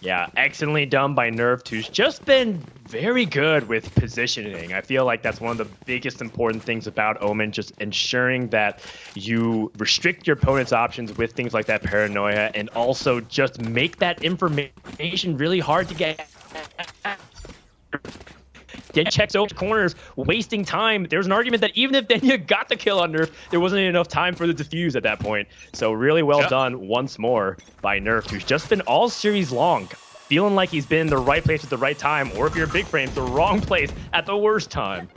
Yeah, excellently done by Nerf, who's just been very good with positioning. I feel like that's one of the biggest important things about Omen, just ensuring that you restrict your opponent's options with things like that paranoia, and also just make that information really hard to get. Denya checks over corners, wasting time. There's an argument that even if Denya got the kill on Nerf, there wasn't enough time for the defuse at that point. So really well done once more by Nerf, who's just been all series long, feeling like he's been in the right place at the right time, or if you're Big Frame, the wrong place at the worst time.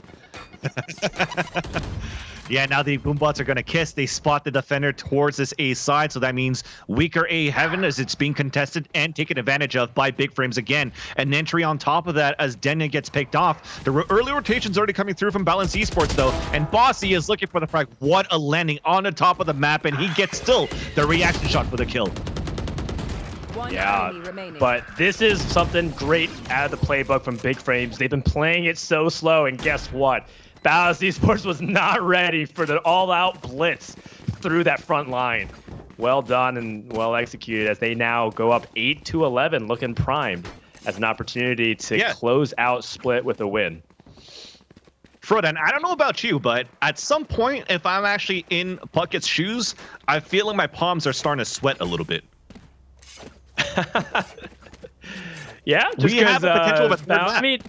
Yeah, now the Boombots are going to kiss. They spot the defender towards this A side, so that means weaker A Heaven as it's being contested and taken advantage of by Big Frames again. An entry on top of that as Denya gets picked off. The early rotation's already coming through from Balance Esports, though, and Bossy is looking for the frag. What a landing on the top of the map, and he gets still the reaction shot for the kill. Yeah, enemy remaining. but this is something great out of the playbook from Big Frames. They've been playing it so slow, and guess what? Balance Esports was not ready for the all-out blitz through that front line. Well done and well executed as they now go up 8-11, looking primed as an opportunity to close out Split with a win. Frodan, I don't know about you, but at some point, if I'm actually in Puckett's shoes, I feel like my palms are starting to sweat a little bit. Yeah, just we have a potential of a third map. I mean,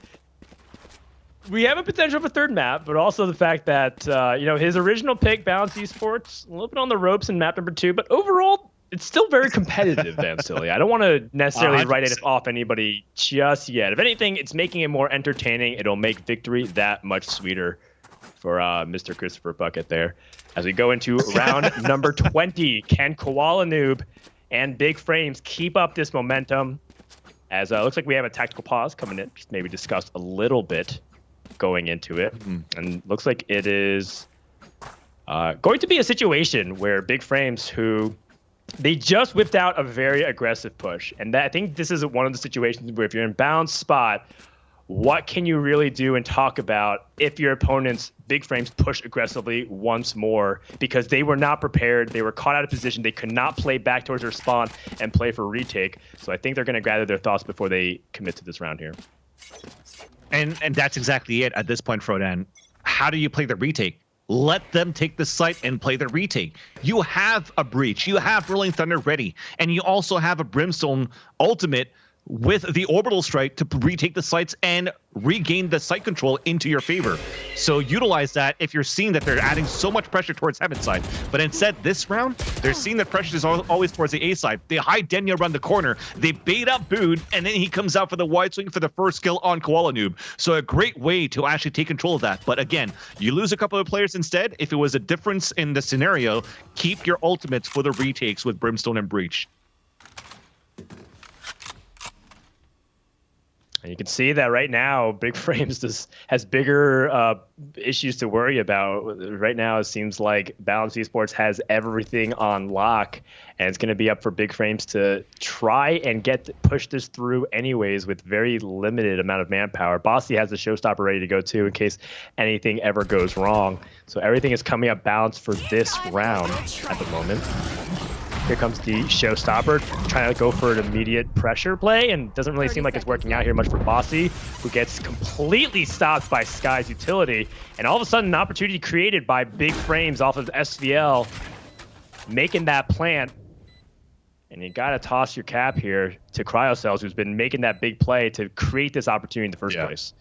we have a potential of a third map, but also the fact that you know, his original pick, Balance Esports, a little bit on the ropes in map number 2, but overall, it's still very competitive, Van Silly. I don't want to necessarily write it off anybody just yet. If anything, it's making it more entertaining. It'll make victory that much sweeter for Mr. Christopher Puckett there. As we go into round number 20, can Koala Noob and Big Frames keep up this momentum? As it looks like we have a tactical pause coming in, just maybe discussed a little bit going into it. And looks like it is going to be a situation where Big Frames, who they just whipped out a very aggressive push. And I think this is one of the situations where if you're in bounce spot, what can you really do and talk about if your opponent's Big Frames push aggressively once more, because they were not prepared. They were caught out of position. They could not play back towards their spawn and play for retake. So I think they're going to gather their thoughts before they commit to this round here. And that's exactly it at this point, Frodan. How do you play the retake? Let them take the site and play the retake. You have a Breach. You have Rolling Thunder ready. And you also have a Brimstone ultimate with the Orbital Strike to retake the sites and regain the site control into your favor. So utilize that if you're seeing that they're adding so much pressure towards Heaven side. But instead, this round, they're seeing that pressure is always towards the A side. They hide Denya around the corner. They bait up Bood, and then he comes out for the wide swing for the first kill on Koala Noob. So a great way to actually take control of that. But again, you lose a couple of players instead. If it was a difference in the scenario, keep your ultimates for the retakes with Brimstone and Breach. And you can see that right now, Big Frames has bigger issues to worry about. Right now, it seems like Balance Esports has everything on lock, and it's going to be up for Big Frames to try and push this through anyways with very limited amount of manpower. Bossy has the showstopper ready to go too in case anything ever goes wrong. So everything is coming up balanced for this round at the moment. Here comes the showstopper, trying to go for an immediate pressure play, and doesn't really seem like it's working out here much for Bossy, who gets completely stopped by Sky's utility. And all of a sudden, an opportunity created by Big Frames off of SVL, making that plant. And you got to toss your cap here to Cryocells, who's been making that big play to create this opportunity in the first place.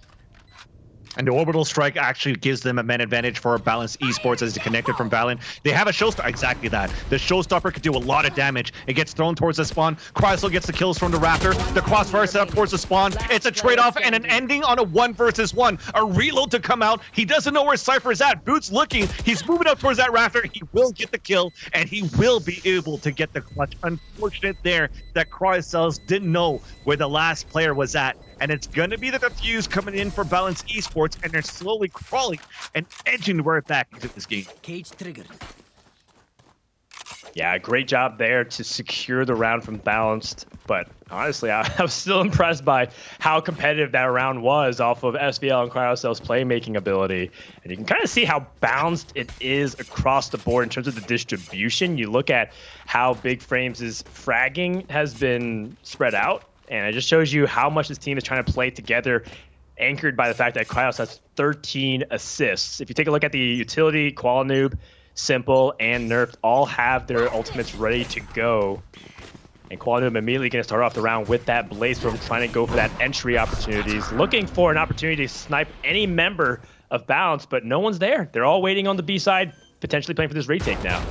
And the Orbital Strike actually gives them a man advantage for Balance Esports as they connected from Valen. They have a Showstopper, exactly that. The Showstopper could do a lot of damage. It gets thrown towards the spawn. Chrysler gets the kills from the Raptor. The Crossfire set up towards the spawn. It's a trade-off and an ending on a 1 versus 1. A reload to come out. He doesn't know where Cypher's at. Boot's looking. He's moving up towards that Raptor. He will get the kill, and he will be able to get the clutch. Unfortunate there that Cryocells didn't know where the last player was at. And it's going to be the defuse coming in for Balance Esports, and they're slowly crawling and edging right back into this game. Cage triggered. Yeah, great job there to secure the round from Balanced. But honestly, I was still impressed by how competitive that round was off of SVL and Cryocell's playmaking ability. And you can kind of see how balanced it is across the board in terms of the distribution. You look at how Big Frames' fragging has been spread out. And it just shows you how much this team is trying to play together, anchored by the fact that Cryos has 13 assists. If you take a look at the utility, Koala Noob, Simple, and Nerfed all have their ultimates ready to go. And Koala Noob immediately going to start off the round with that Blaze Storm, trying to go for that entry opportunities, looking for an opportunity to snipe any member of Balance, but no one's there. They're all waiting on the B side, potentially playing for this retake now.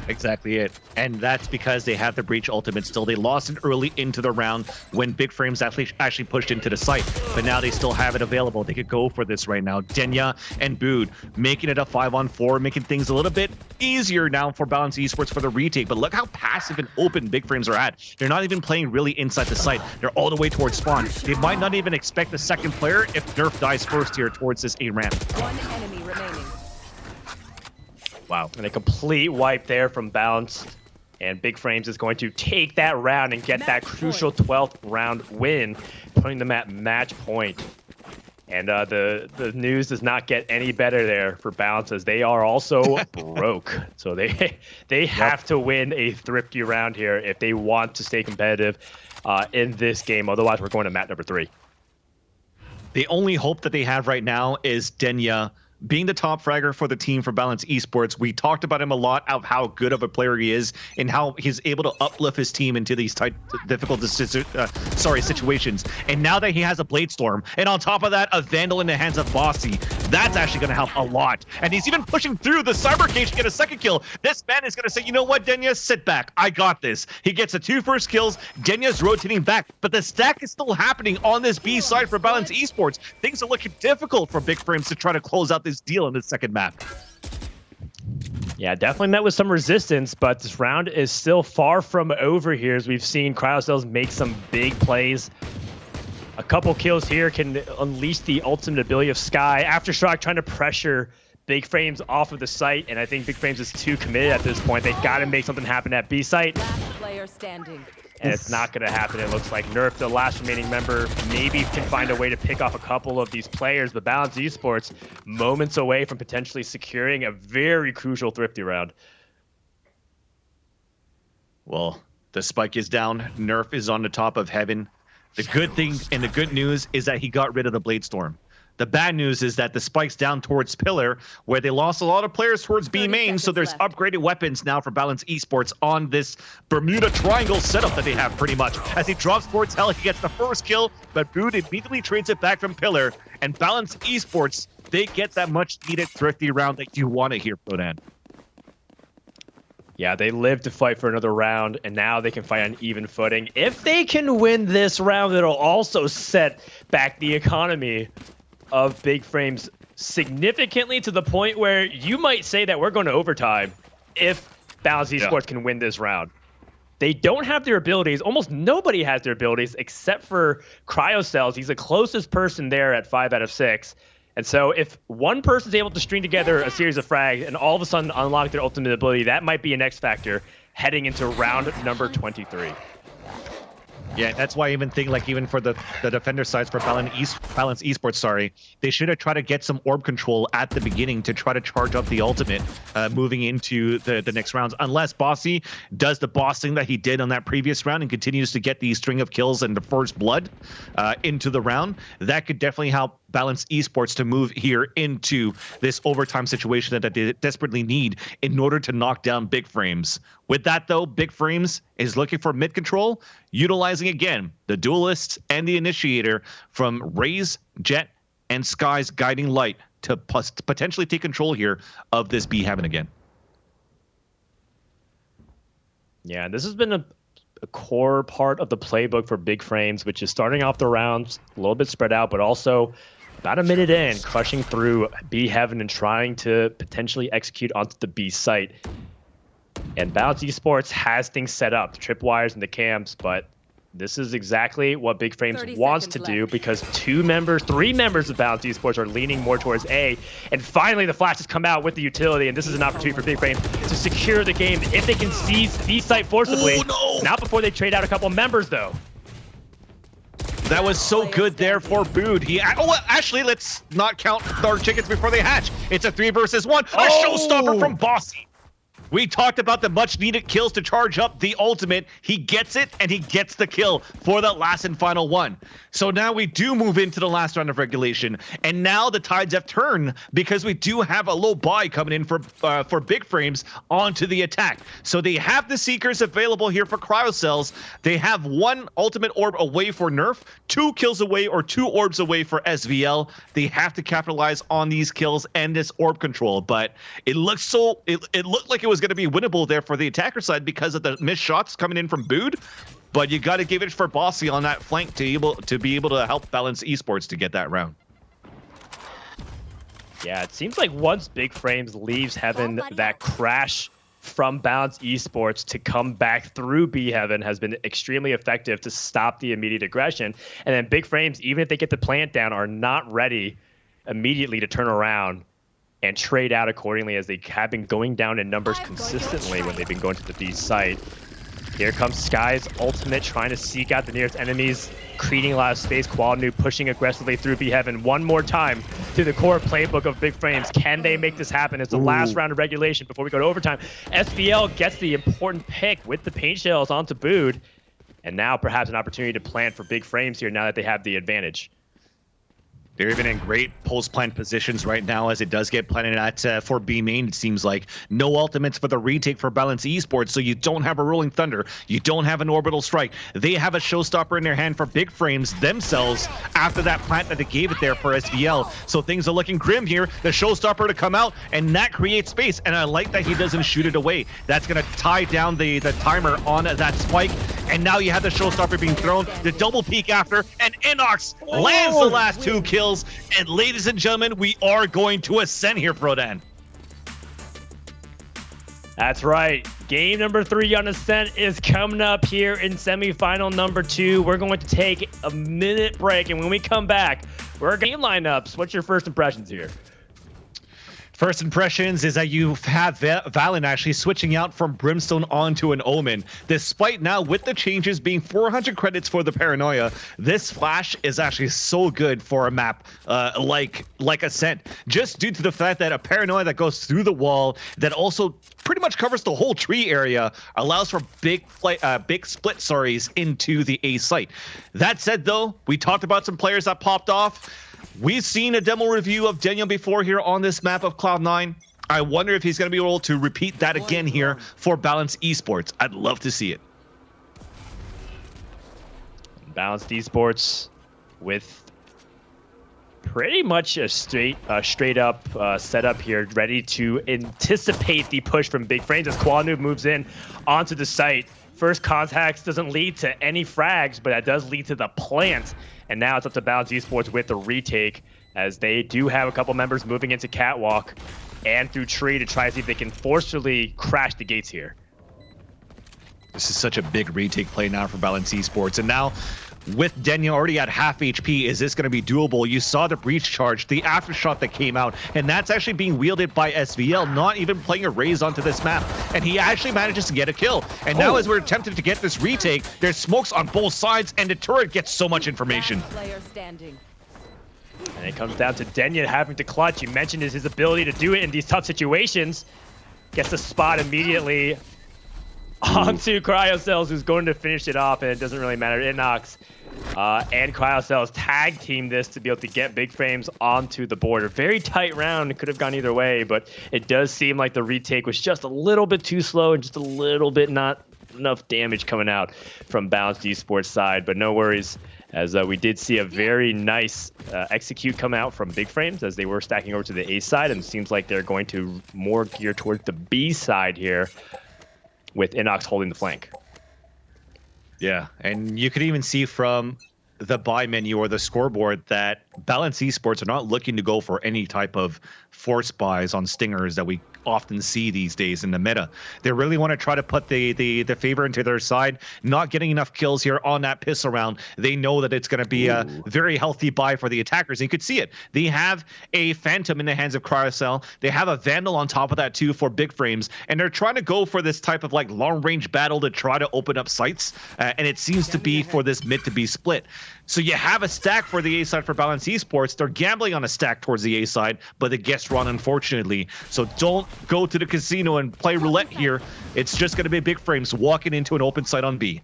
Exactly it. And that's because they have the Breach ultimate still. They lost it early into the round when Big Frames actually pushed into the site. But now they still have it available. They could go for this right now. Denya and Bood making it a 5-on-4, making things a little bit easier now for Balance Esports for the retake. But look how passive and open Big Frames are at. They're not even playing really inside the site. They're all the way towards spawn. They might not even expect the second player if Nerf dies first here towards this A ramp. One enemy remaining. Wow, and a complete wipe there from Balanced. And Big Frames is going to take that round and get that crucial 12th round win, putting them at match point. And the news does not get any better there for Balance, as they are also broke. So they have to win a thrifty round here if they want to stay competitive in this game. Otherwise, we're going to map number 3. The only hope that they have right now is Denya being the top fragger for the team for Balance Esports. We talked about him a lot of how good of a player he is and how he's able to uplift his team into these difficult situations. And now that he has a Blade Storm, and on top of that, a Vandal in the hands of Bossy, that's actually going to help a lot. And he's even pushing through the Cyber Cage to get a second kill. This man is going to say, you know what, Denya, sit back. I got this. He gets the 2 first kills. Denya's rotating back, but the stack is still happening on this B side for Balance Esports. Things are looking difficult for Big Frames to try to close out this deal in the second map. Yeah, definitely met with some resistance, but this round is still far from over here, as we've seen Cryocells make some big plays. A couple kills here can unleash the ultimate ability of Sky. Aftershock trying to pressure Big Frames off of the site, and I think Big Frames is too committed at this point. They've got to make something happen at B site. Last player standing. And it's not going to happen. It looks like Nerf, the last remaining member, maybe can find a way to pick off a couple of these players. But Balance Esports, moments away from potentially securing a very crucial thrifty round. Well, the spike is down. Nerf is on the top of heaven. The good thing and the good news is that he got rid of the Blade Storm. The bad news is that the spike's down towards Pillar, where they lost a lot of players towards B main, so there's upgraded weapons now for Balance Esports on this Bermuda Triangle setup that they have pretty much. As he drops towards Hell, he gets the first kill, but Bood immediately trades it back from Pillar, and Balance Esports, they get that much-needed thrifty round that you want to hear, Prodan. Yeah, they live to fight for another round, and now they can fight on even footing. If they can win this round, it'll also set back the economy of Big Frames significantly, to the point where you might say that we're going to overtime if Balance Esports can win this round. They don't have their abilities. Almost nobody has their abilities except for Cryocells. He's the closest person there at 5 out of 6. And so if one person's able to string together a series of frags and all of a sudden unlock their ultimate ability, that might be an X factor heading into round number 23. Yeah, that's why I even think, like, even for the defender sides for Balance Esports, they should have tried to get some orb control at the beginning to try to charge up the ultimate moving into the next rounds. Unless Bossy does the boss thing that he did on that previous round and continues to get the string of kills and the first blood into the round, that could definitely help Balance Esports to move here into this overtime situation that they desperately need in order to knock down Big Frames. With that, though, Big Frames is looking for mid control, utilizing again the Duelist and the Initiator from Raze, Jet, and Sky's Guiding Light to potentially take control here of this B Heaven again. Yeah, this has been a core part of the playbook for Big Frames, which is starting off the rounds a little bit spread out, but also about a minute in, crushing through B Heaven and trying to potentially execute onto the B site. And Balance Esports has things set up, the tripwires and the camps, but this is exactly what Big Frames wants to do, because three members of Balance Esports are leaning more towards A. And finally, the flashes come out with the utility, and this is an opportunity for Big Frames to secure the game if they can seize B site forcibly. Oh, no. Not before they trade out a couple members, though. That was so good there for Bood. Actually, let's not count our chickens before they hatch. It's a 3 versus 1. A showstopper from Bossy. We talked about the much-needed kills to charge up the ultimate. He gets it, and he gets the kill for that last and final one. So now we do move into the last round of regulation, and now the tides have turned because we do have a low buy coming in for Big Frames onto the attack. So they have the Seekers available here for Cryocells. They have 1 ultimate orb away for Nerf, 2 kills away or 2 orbs away for SVL. They have to capitalize on these kills and this orb control, but it looked like it was going to be winnable there for the attacker side because of the missed shots coming in from Bood. But you got to give it for Bossy on that flank to be able to help Balance Esports to get that round. Yeah, it seems like once Big Frames leaves Heaven, that crash from Balance Esports to come back through B Heaven has been extremely effective to stop the immediate aggression. And then Big Frames, even if they get the plant down, are not ready immediately to turn around and trade out accordingly, as they have been going down in numbers consistently when they've been going to the B site. Here comes Sky's ultimate, trying to seek out the nearest enemies, creating a lot of space. Qualnu pushing aggressively through B Heaven one more time through the core playbook of Big Frames. Can they make this happen? It's the last round of regulation before we go to overtime. SVL gets the important pick with the paint shells onto Bood, and now perhaps an opportunity to plan for Big Frames here now that they have the advantage. They're even in great post-plant positions right now, as it does get planted at for B main. It seems like no ultimates for the retake for Balance Esports, so you don't have a Rolling Thunder, you don't have an Orbital Strike. They have a showstopper in their hand for Big Frames themselves after that plant that they gave it there for SVL. So things are looking grim here. The showstopper to come out, and that creates space, and I like that he doesn't shoot it away. That's going to tie down the timer on that spike, and now you have the showstopper being thrown, the double peek after, and Inox lands the last 2 kills. And ladies and gentlemen, we are going to ascend here, Prodan. That's right. Game number 3 on Ascent is coming up here in semifinal number 2. We're going to take a minute break, and when we come back, we're game lineups. What's your first impressions here? First impressions is that you have Valen actually switching out from Brimstone onto an Omen. Despite now, with the changes being 400 credits for the Paranoia, this Flash is actually so good for a map like Ascent. Just due to the fact that a Paranoia that goes through the wall, that also pretty much covers the whole tree area, allows for big split into the A site. That said, though, we talked about some players that popped off. We've seen a demo review of Daniel before here on this map of Cloud9. I wonder if he's going to be able to repeat that again here for Balance Esports. I'd love to see it. Balanced Esports with pretty much a straight up setup here, ready to anticipate the push from Big Frames as Qualnu moves in onto the site. First contacts doesn't lead to any frags, but that does lead to the plant. And now it's up to Balance Esports with the retake, as they do have a couple members moving into Catwalk and through Tree to try to see if they can forcefully crash the gates here. This is such a big retake play now for Balance Esports. And now, with Denya already at half HP, is this going to be doable? You saw the breach charge, the aftershock that came out, and that's actually being wielded by SVL, not even playing a raise onto this map. And he actually manages to get a kill. And now as we're attempting to get this retake, there's smokes on both sides, and the turret gets so much information. And it comes down to Denya having to clutch. You mentioned his ability to do it in these tough situations. Gets the spot immediately onto Cryocells, who's going to finish it off, and it doesn't really matter. Inox and Cryocells tag team this to be able to get Big Frames onto the board. A very tight round. It could have gone either way, but it does seem like the retake was just a little bit too slow and just a little bit not enough damage coming out from Balanced Esports side. But no worries, as we did see a very nice execute come out from Big Frames as they were stacking over to the A side, and it seems like they're going to more gear towards the B side here, with Inox holding the flank. Yeah, and you could even see from the buy menu or the scoreboard that Balance Esports are not looking to go for any type of force buys on stingers that we often see these days in the meta. They really want to try to put the favor into their side. Not getting enough kills here on that pistol round. They know that it's going to be a very healthy buy for the attackers. You could see it. They have a Phantom in the hands of Cryocell. They have a Vandal on top of that too for Big Frames, and they're trying to go for this type of like long range battle to try to open up sites, and it seems to be for this mid to be split. So you have a stack for the A side for Balance Esports. They're gambling on a stack towards the A side, but it gets run, unfortunately. So don't go to the casino and play roulette here. It's just going to be Big Frames walking into an open site on B.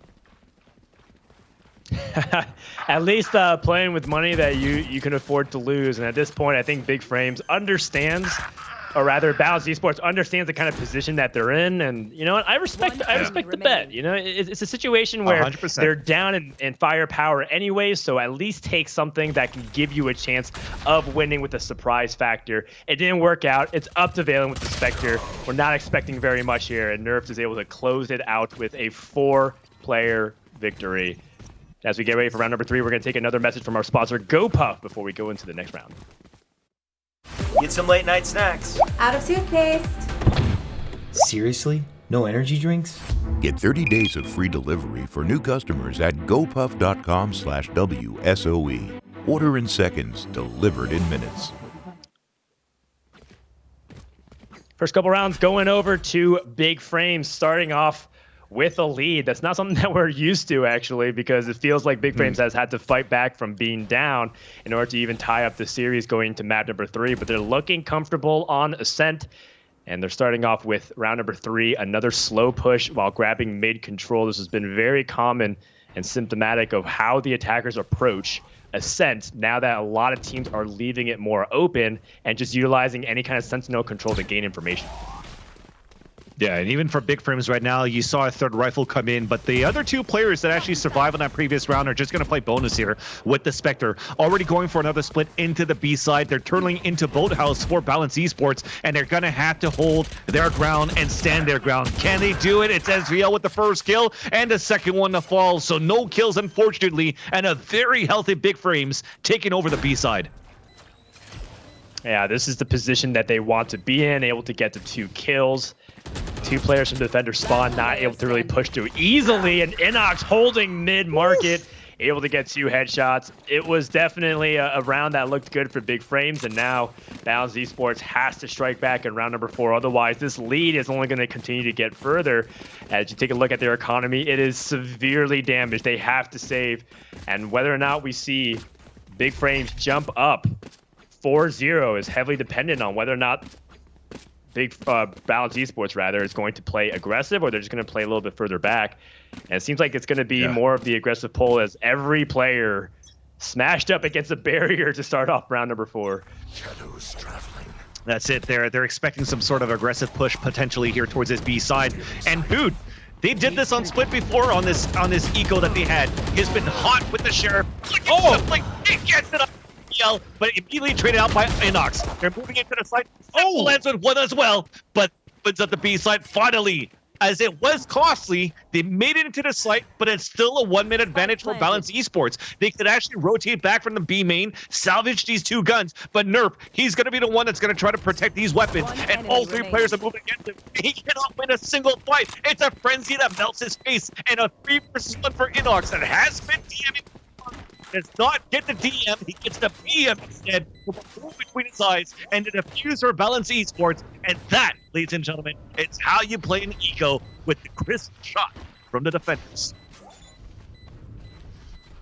At least playing with money that you can afford to lose. And at this point, I think Big Frames understands, or rather Balanced Esports understands the kind of position that they're in. And you know what, I respect the bet. You know, it's a situation where 100%. they're down in firepower anyway, so at least take something that can give you a chance of winning with a surprise factor. It didn't work out. It's up to Valen with the Spectre. We're not expecting very much here, and Nerfed is able to close it out with a 4-player victory. As we get ready for round number 3, we're going to take another message from our sponsor, GoPuff, before we go into the next round. Get some late night snacks. Out of toothpaste. Seriously? No energy drinks? Get 30 days of free delivery for new customers at gopuff.com/WSOE. Order in seconds, delivered in minutes. First couple rounds going over to Big Frames, starting off with a lead. That's not something that we're used to, actually, because it feels like Big Frames has had to fight back from being down in order to even tie up the series going to map number 3. But they're looking comfortable on Ascent, and they're starting off with round number 3, another slow push while grabbing mid control. This has been very common and symptomatic of how the attackers approach Ascent now that a lot of teams are leaving it more open and just utilizing any kind of sentinel control to gain information. Yeah, and even for Big Frames right now, you saw a third rifle come in, but the other 2 players that actually survived on that previous round are just going to play bonus here with the Spectre. Already going for another split into the B side. They're turning into Boathouse for Balance Esports, and they're going to have to hold their ground and stand their ground. Can they do it? It's SVL with the first kill and the second one to fall, so no kills, unfortunately, and a very healthy Big Frames taking over the B side. Yeah, this is the position that they want to be in, able to get to 2 kills. 2 players from defender spawn, not able to really push through easily, and Inox holding mid-market, able to get 2 headshots. It was definitely a round that looked good for Big Frames, and now Balance Esports has to strike back in round number 4. Otherwise, this lead is only going to continue to get further. As you take a look at their economy, it is severely damaged. They have to save, and whether or not we see Big Frames jump up 4-0 is heavily dependent on whether or not Balance Esports rather is going to play aggressive, or they're just going to play a little bit further back. And it seems like it's going to be more of the aggressive pull as every player smashed up against a barrier to start off round number 4. Shadows traveling. That's it. They're expecting some sort of aggressive push potentially here towards this B side. And dude, they did this on Split before on this eco that they had. He's been hot with the Sheriff. Like he gets it up. But immediately traded out by Inox. They're moving into the side. Lands with one as well, but wins at the B side finally. As it was costly, they made it into the site, but it's still a 1-minute advantage for Balance Esports. They could actually rotate back from the B main, salvage these 2 guns, but Nerf, he's going to be the one that's going to try to protect these weapons, and all 3 players are moving against him. He cannot win a single fight. It's a frenzy that melts his face, and a 3 versus 1 for Inox that has been DMing. Does not get the DM, he gets the BM instead, with a move between his eyes, and the diffuser Balance Esports, and that, ladies and gentlemen, it's how you play an eco with the crisp shot from the defenders.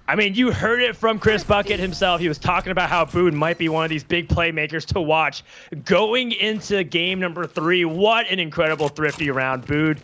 I mean, you heard it from Chris Bucket himself. He was talking about how Boone might be one of these big playmakers to watch. Going into game number 3, what an incredible thrifty round. Boone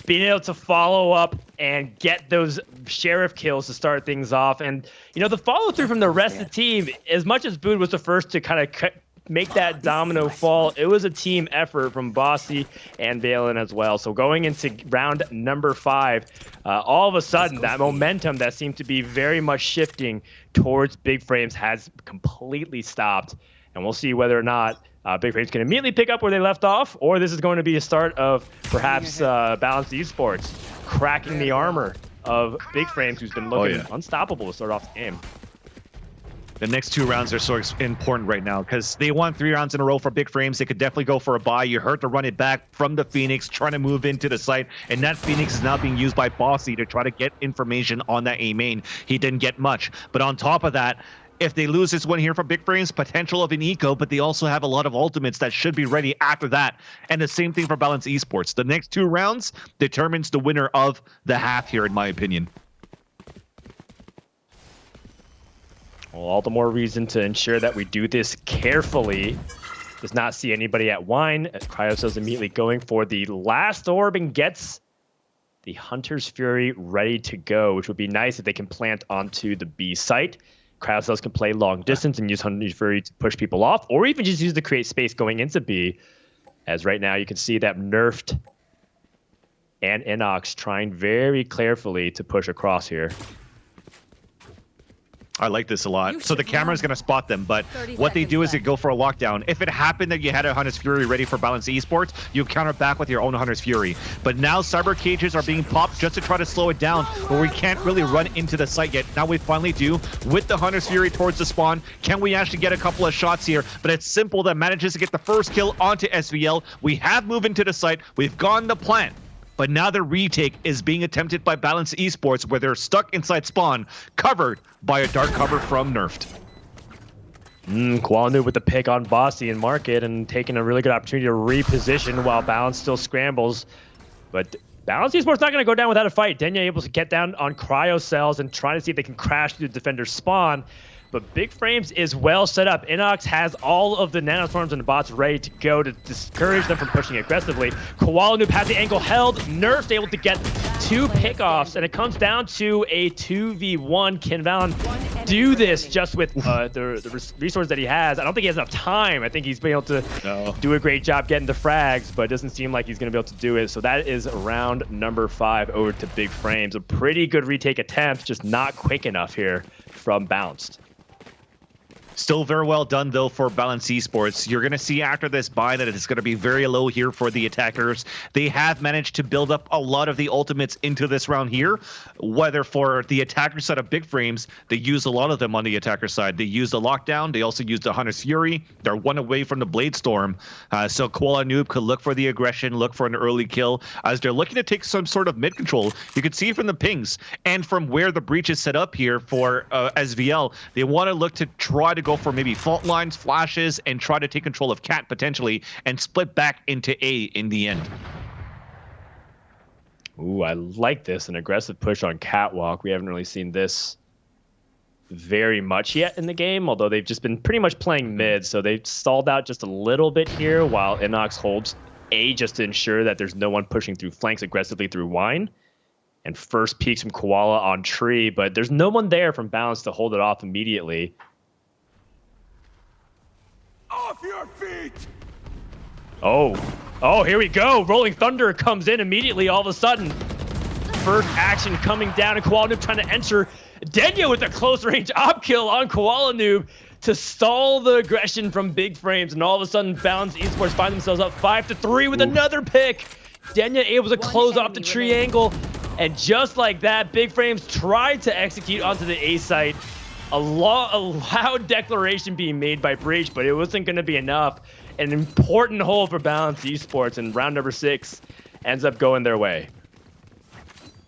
being able to follow up and get those Sheriff kills to start things off. And, you know, the follow-through from the rest of the team, as much as Boone was the first to kind of make that domino fall, it was a team effort from Bossy and Valen as well. So going into round number 5, all of a sudden, that momentum that seemed to be very much shifting towards Big Frames has completely stopped. And we'll see whether or not Big Frames can immediately pick up where they left off, or this is going to be a start of perhaps Balanced Esports cracking the armor of Big Frames, who's been looking unstoppable to start off the game. The next 2 rounds are so important right now because they won 3 rounds in a row for Big Frames. They could definitely go for a buy. You heard to run it back from the Phoenix, trying to move into the site, and that Phoenix is now being used by Bossy to try to get information on that A main. He didn't get much, but on top of that, if they lose this one here for Big Frames, potential of an eco, but they also have a lot of ultimates that should be ready after that. And the same thing for Balance Esports. The next 2 rounds determines the winner of the half here, in my opinion. Well, all the more reason to ensure that we do this carefully. Does not see anybody at Wine. Cryos immediately going for the last orb and gets the Hunter's Fury ready to go, which would be nice if they can plant onto the B site. Cryos can play long distance and use Hunter's Fury to push people off, or even just use to create space going into B. As right now you can see that Nerfed and Inox trying very carefully to push across here. I like this a lot. So the camera's going to spot them, but what they do is they go for a lockdown. If it happened that you had a Hunter's Fury ready for Balance Esports, you counter back with your own Hunter's Fury. But now Cyber Cages are being popped just to try to slow it down, but we can't really run into the site yet. Now we finally do with the Hunter's Fury towards the spawn. Can we actually get a couple of shots here? But it's Simple that manages to get the first kill onto SVL. We have moved into the site. We've gone the plant. But now the retake is being attempted by Balance Esports, where they're stuck inside spawn, covered by a dark cover from Nerfed. Koala with the pick on Bossy and Market and taking a really good opportunity to reposition while Balance still scrambles. But Balance Esports not going to go down without a fight. Denya able to get down on cryo cells and try to see if they can crash through the defender's spawn. But Big Frames is well set up. Inox has all of the nanoswarms and the bots ready to go to discourage them from pushing aggressively. Koala Noob has the angle held. Nerf's able to get 2 pickoffs, and it comes down to a 2v1. Can Valen do this just with the resources that he has? I don't think he has enough time. I think he's been able to do a great job getting the frags, but it doesn't seem like he's going to be able to do it. So that is round number 5 over to Big Frames. A pretty good retake attempt, just not quick enough here from Bounced. Still very well done, though, for Balance Esports. You're going to see after this buy that it's going to be very low here for the attackers. They have managed to build up a lot of the ultimates into this round here. Whether for the attacker side of Big Frames, they use a lot of them on the attacker side. They used the Lockdown. They also used the Hunter's Fury. They're 1 away from the Blade Storm. So Koala Noob could look for the aggression, look for an early kill. As they're looking to take some sort of mid control, you can see from the pings and from where the breach is set up here for SVL, they want to look to try to go for maybe fault lines, flashes, and try to take control of Cat potentially and split back into A in the end. Ooh, I like this. An aggressive push on Catwalk. We haven't really seen this very much yet in the game, although they've just been pretty much playing mid, so they've stalled out just a little bit here while Inox holds A just to ensure that there's no one pushing through flanks aggressively through Wine. And first peeks from Koala on Tree, but there's no one there from Balance to hold it off immediately. Off your feet! Oh, here we go. Rolling Thunder comes in immediately all of a sudden. First action coming down, and Koala Noob trying to enter. Denya with a close range op kill on Koala Noob to stall the aggression from Big Frames, and all of a sudden Balance Esports find themselves up 5-3 with another pick. Denya able to close off the triangle, and just like that, Big Frames tried to execute onto the A site. A loud declaration being made by Breach, but it wasn't going to be enough. An important hole for Balance Esports, and round number 6 ends up going their way.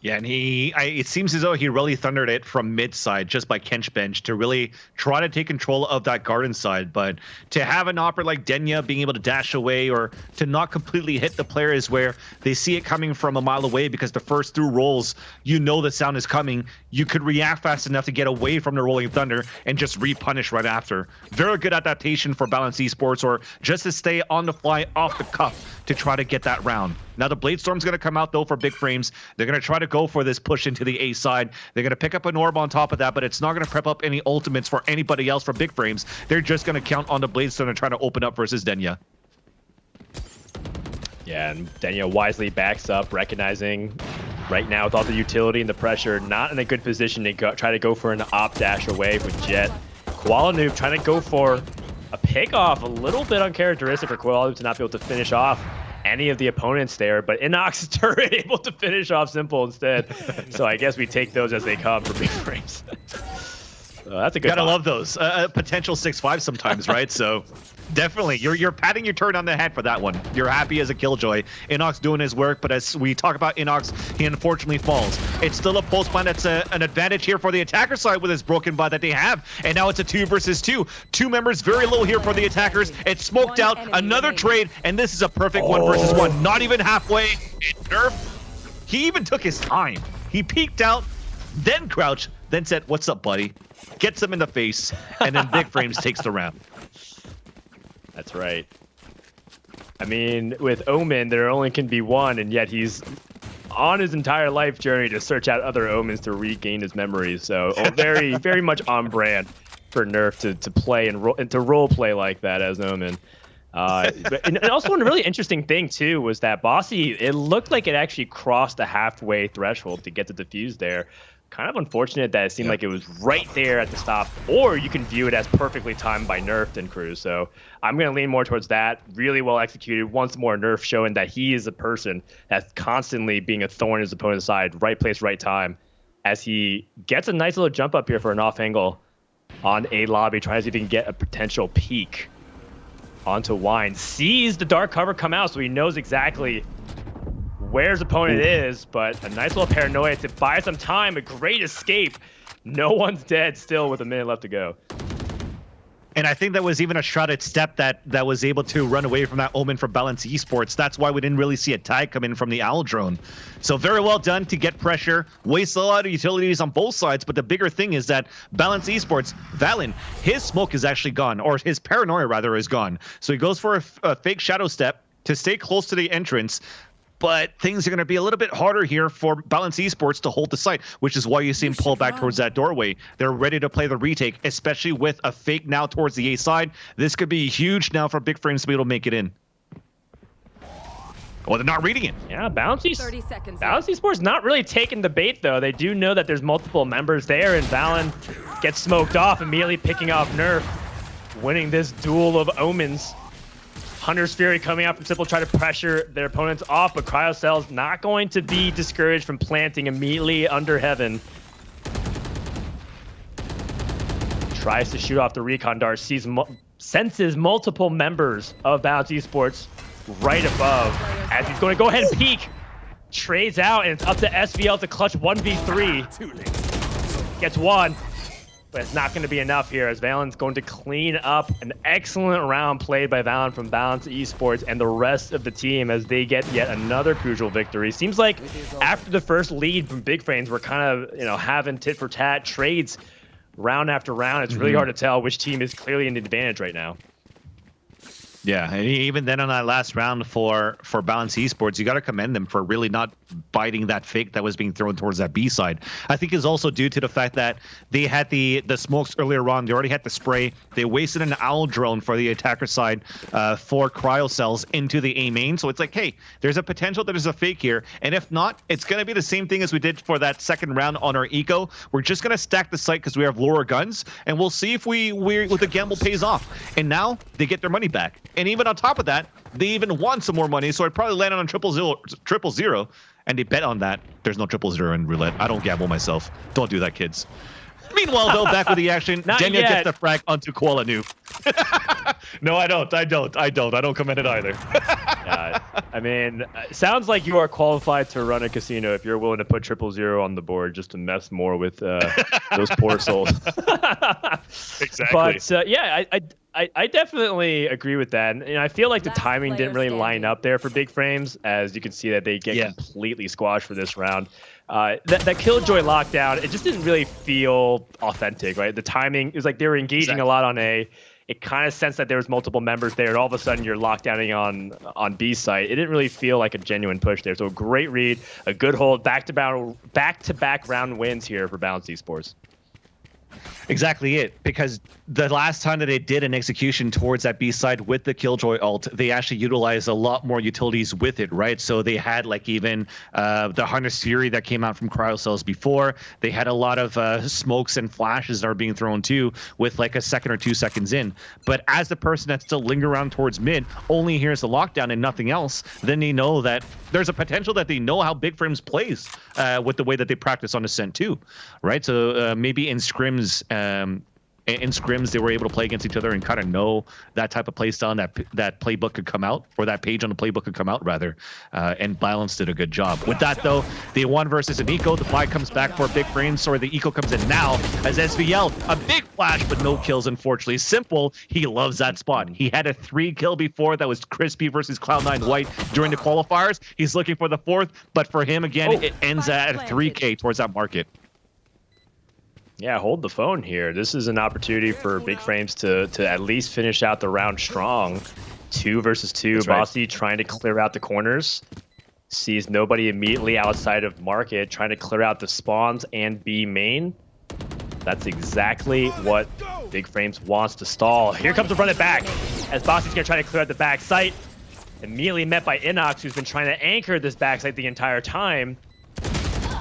Yeah, and it seems as though he really thundered it from mid side just by Kench Bench to really try to take control of that garden side. But to have an operator like Denya being able to dash away or to not completely hit the players where they see it coming from a mile away because the first through rolls, you know the sound is coming. You could react fast enough to get away from the Rolling Thunder and just repunish right after. Very good adaptation for Balance Esports, or just to stay on the fly off the cuff to try to get that round. Now the Blade Storm's going to come out though for Big Frames. They're going to try to go for this push into the A side. They're going to pick up an orb on top of that, but it's not going to prep up any ultimates for anybody else for Big Frames. They're just going to count on the Blade Storm and try to open up versus Denya. Yeah, and Denya wisely backs up, recognizing right now with all the utility and the pressure, not in a good position to try to go for an op dash away with Jet. Koala Noob trying to go for a pick off, a little bit uncharacteristic for Koala Noob to not be able to finish off any of the opponents there, but Inox turret able to finish off Simple instead. So I guess we take those as they come for Big Frames. That's a good Gotta love those. Potential 6-5 sometimes, right? So definitely, you're patting your turn on the head for that one. You're happy as a Killjoy. Inox doing his work, but as we talk about Inox, he unfortunately falls. It's still a post plan that's an advantage here for the attacker side with this broken buy that they have, and now it's a 2 versus 2. 2 members very low here for the attackers. It's smoked out, another trade, and this is a perfect 1 versus 1. Not even halfway. Nerf, he even took his time. He peeked out, then crouched, then said, "What's up, buddy?" Gets him in the face, and then Big Frames takes the round. That's right. I mean, with Omen, there only can be one, and yet he's on his entire life journey to search out other Omens to regain his memories. So very, very much on brand for Nerf to play and to role play like that as Omen. And also one really interesting thing too was that Bossy, it looked like it actually crossed the halfway threshold to get the defuse there. Kind of unfortunate that it seemed like it was right there at the stop, or you can view it as perfectly timed by Nerf and Cruz. So I'm going to lean more towards that. Really well executed. Once more, Nerf showing that he is a person that's constantly being a thorn in his opponent's side. Right place, right time. As he gets a nice little jump up here for an off angle on a lobby, trying to see if he can get a potential peek onto Wine. Sees the dark cover come out, so he knows exactly where his opponent is, but a nice little paranoia to buy some time. A great escape. No one's dead still with a minute left to go. And I think that was even a shrouded step that was able to run away from that omen for Balance Esports. That's why we didn't really see a tag come in from the Owl drone. So very well done to get pressure, waste a lot of utilities on both sides. But the bigger thing is that Balance Esports, Valen, his smoke is actually gone, or his paranoia rather is gone. So he goes for a fake shadow step to stay close to the entrance. But things are going to be a little bit harder here for Balance Esports to hold the site, which is why you see him pull back towards that doorway. They're ready to play the retake, especially with a fake now towards the A side. This could be huge now for Big Frames to be able to make it in. Well, they're not reading it. Yeah, Balance Esports not really taking the bait, though. They do know that there's multiple members there, and Valen gets smoked off, immediately picking off Nerf, winning this duel of omens. Hunter's Fury coming out from Simple, try to pressure their opponents off, but Cryocell's not going to be discouraged from planting immediately under Heaven. Tries to shoot off the recon dart, senses multiple members of Balance Esports right above, as he's going to go ahead and peek. Trades out, and it's up to SVL to clutch 1v3. Gets one. But it's not going to be enough here, as Valen's going to clean up an excellent round played by Valen from Balance Esports and the rest of the team as they get yet another crucial victory. Seems like after the first lead from Big Frames, we're kind of, having tit-for-tat trades round after round. It's really hard to tell which team is clearly in the advantage right now. Yeah, and even then on that last round for Balance Esports, you got to commend them for really not biting that fake that was being thrown towards that B side. I think it's also due to the fact that they had the smokes earlier on. They already had the spray. They wasted an Owl drone for the attacker side for cryocells into the A main. So it's like, hey, there's a potential that there's a fake here. And if not, it's going to be the same thing as we did for that second round on our eco. We're just going to stack the site because we have lower guns, and we'll see if the gamble pays off. And now they get their money back. And even on top of that, they even won some more money, so I probably landed on triple zero, and they bet on that. There's no 000 in roulette. I don't gamble myself. Don't do that, kids. Meanwhile, though, back with the action, Daniel gets the frag onto Koala Noob. No, I don't commend it either. I mean, sounds like you are qualified to run a casino if you're willing to put 000 on the board just to mess more with those poor souls. Exactly. But yeah, I definitely agree with that. And I feel like the timing didn't really line up there for Big Frames, as you can see that they get completely squashed for this round. That Killjoy lockdown, it just didn't really feel authentic, right? The timing, it was like they were engaging a lot on A. It kind of sensed that there was multiple members there, and all of a sudden you're locked downing on B site. It didn't really feel like a genuine push there. So a great read, a good hold, back-to-back round wins here for Balance Esports. Exactly it, because the last time that they did an execution towards that B side with the Killjoy ult, they actually utilized a lot more utilities with it, right? So they had like even the Hunter's Fury that came out from cryocells before. They had a lot of smokes and flashes that are being thrown too, with like a second or 2 seconds in. But as the person that's still lingering around towards mid only hears the lockdown and nothing else, then they know that there's a potential that they know how Big Frames plays with the way that they practice on Ascent too, right? So maybe in scrims, they were able to play against each other and kind of know that type of play style, and that playbook could come out, or that page on the playbook could come out rather, and Balance did a good job. With that though, they won versus an eco. The flag comes back for Big Frames, or the eco comes in now as SVL, a big flash but no kills unfortunately. Simple, he loves that spot. He had a 3 kill before, that was Crispy versus Cloud9 White during the qualifiers. He's looking for the 4th, but for him again, it ends at a 3K towards that market. Yeah, hold the phone here. This is an opportunity for Big Frames to at least finish out the round strong. 2 versus 2. That's right. Bossy trying to clear out the corners. Sees nobody immediately outside of market, trying to clear out the spawns and B main. That's exactly what Big Frames wants to stall. Here comes the run it back, as Bossy's going to try to clear out the back site. Immediately met by Inox, who's been trying to anchor this back site the entire time.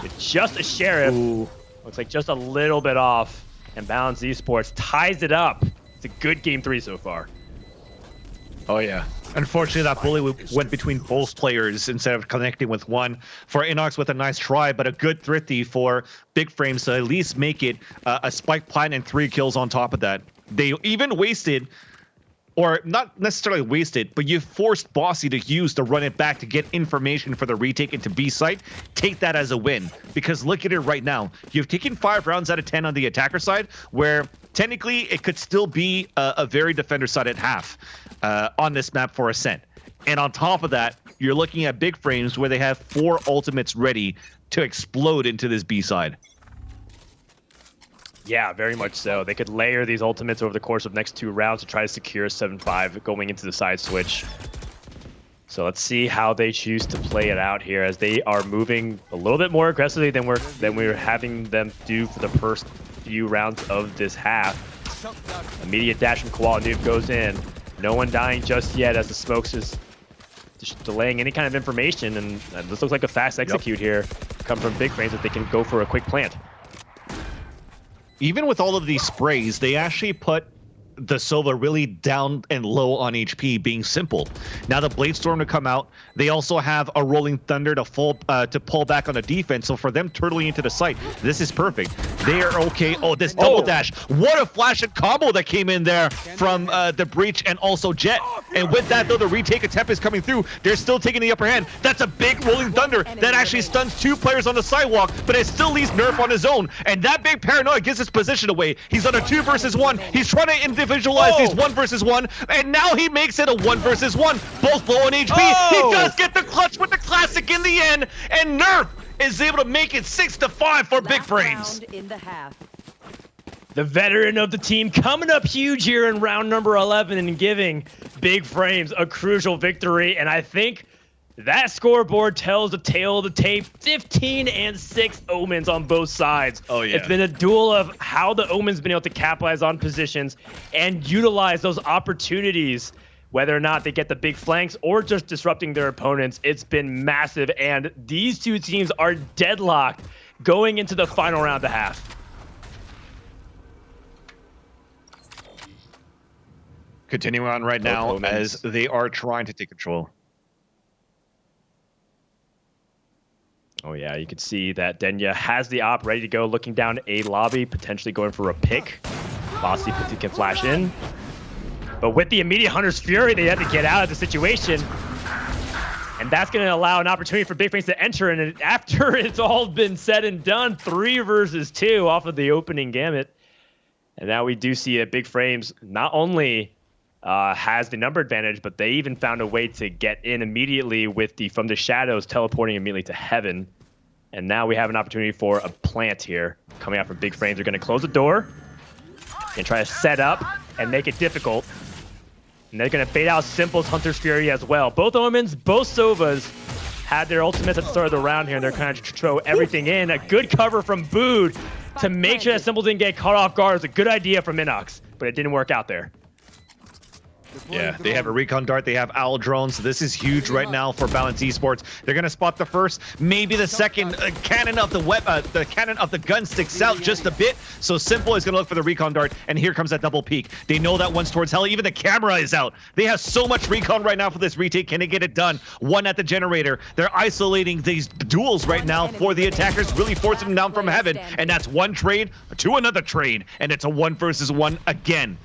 It's just a Sheriff. Ooh. Looks like just a little bit off, and Balance Esports ties it up. It's a good game 3 so far. Oh yeah. Unfortunately, that bully went between both players instead of connecting with one. For Inox with a nice try, but a good thrifty for Big Frames to at least make it a spike plant and 3 kills on top of that. They even wasted or not necessarily wasted, but you forced Bossy to use to run it back to get information for the retake into B site, take that as a win. Because look at it right now. You've taken 5 rounds out of 10 on the attacker side, where technically it could still be a very defender-sided half on this map for Ascent. And on top of that, you're looking at Big Frames where they have 4 ultimates ready to explode into this B side. Yeah, very much so. They could layer these ultimates over the course of next 2 rounds to try to secure 7-5 going into the side switch. So let's see how they choose to play it out here, as they are moving a little bit more aggressively than we're having them do for the first few rounds of this half. Immediate dash from Koala Noob goes in. No one dying just yet, as the smokes is just delaying any kind of information, and this looks like a fast execute here. Come from Big Frames that they can go for a quick plant. Even with all of these sprays, they actually put the Sova really down and low on HP, being simple. Now the Bladestorm to come out. They also have a Rolling Thunder to pull back on the defense. So for them turtling into the site, this is perfect. They are okay. Oh, this double dash. What a flash and combo that came in there from the Breach and also Jet. And with that, though, the retake attempt is coming through. They're still taking the upper hand. That's a big Rolling Thunder that actually stuns 2 players on the sidewalk, but it still leaves Nerf on his own. And that big paranoia gives his position away. He's on a 2 versus 1. He's trying to individualize these 1 versus 1, and now he makes it a 1 versus 1. Both low on HP. He does get the clutch with the classic in the end, and Nerf is able to make it 6-5 for Big Frames. The veteran of the team coming up huge here in round number 11 and giving Big Frames a crucial victory. And I think that scoreboard tells the tale of the tape. 15-6 Omens on both sides. Oh, yeah. It's been a duel of how the Omens been able to capitalize on positions and utilize those opportunities, whether or not they get the big flanks or just disrupting their opponents. It's been massive, and these 2 teams are deadlocked going into the final round of half. Continuing on right now as they are trying to take control. Oh yeah, you can see that Denya has the op ready to go, looking down A lobby, potentially going for a pick. Bossy can flash in. But with the immediate Hunter's Fury, they had to get out of the situation. And that's going to allow an opportunity for Big Frames to enter. And after it's all been said and done, 3 versus 2 off of the opening gamut. And now we do see that Big Frames not only has the number advantage, but they even found a way to get in immediately with the From the Shadows teleporting immediately to Heaven. And now we have an opportunity for a plant here coming out from Big Frames. They're going to close the door and try to set up and make it difficult. And they're going to bait out Simple's Hunter's Fury as well. Both Omens, both Sovas had their ultimates at the start of the round here, and they're kind of throw everything in. A good cover from Bood to make sure that Simple didn't get caught off guard. It was a good idea from Inox, but it didn't work out there. Yeah, they have a recon dart, they have owl drones, so this is huge right now for Balance Esports. They're gonna spot the first, maybe the second. Cannon of the cannon of the gun sticks out just a bit, so Simple is gonna look for the recon dart, and here comes that double peek. They know that one's towards Hell. Even the camera is out. They have so much recon right now for this retake. Can they get it done? 1 at the generator. They're isolating these duels right now for the attackers, really forcing them down from Heaven, and that's 1 trade to another trade, and it's a 1 versus 1 again.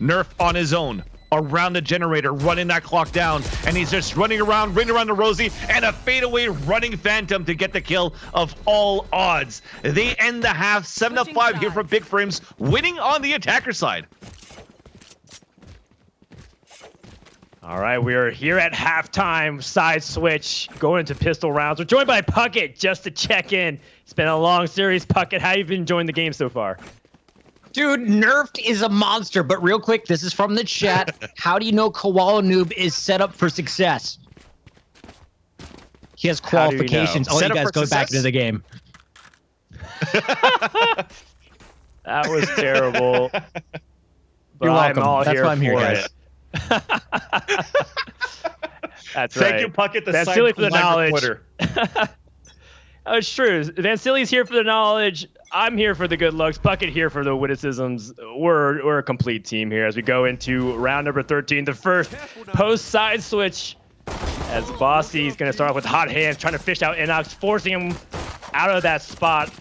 Nerf on his own around the generator, running that clock down, and he's just running around the Rosie, and a fadeaway running Phantom to get the kill of all odds. They end the half 7-5 here from Big Frames, winning on the attacker side. All right, we are here at halftime, side switch, going into pistol rounds. We're joined by Puckett just to check in. It's been a long series. Puckett, how you been enjoying the game so far? Dude, Nerfed is a monster, but real quick, this is from the chat. How do you know Koala Noob is set up for success? He has qualifications. Oh, you guys go back into the game. That was terrible. But You're welcome. I'm all That's here why I'm here, for guys. That's Thank right. you, Puckett, the That's side silly for the climber knowledge. Twitter. Oh, it's true. Van Silly's here for the knowledge. I'm here for the good looks. Puckett here for the witticisms. We're a complete team here as we go into round number 13. The first post-side switch as Bossy's going to start off with hot hands, trying to fish out Inox, forcing him out of that spot.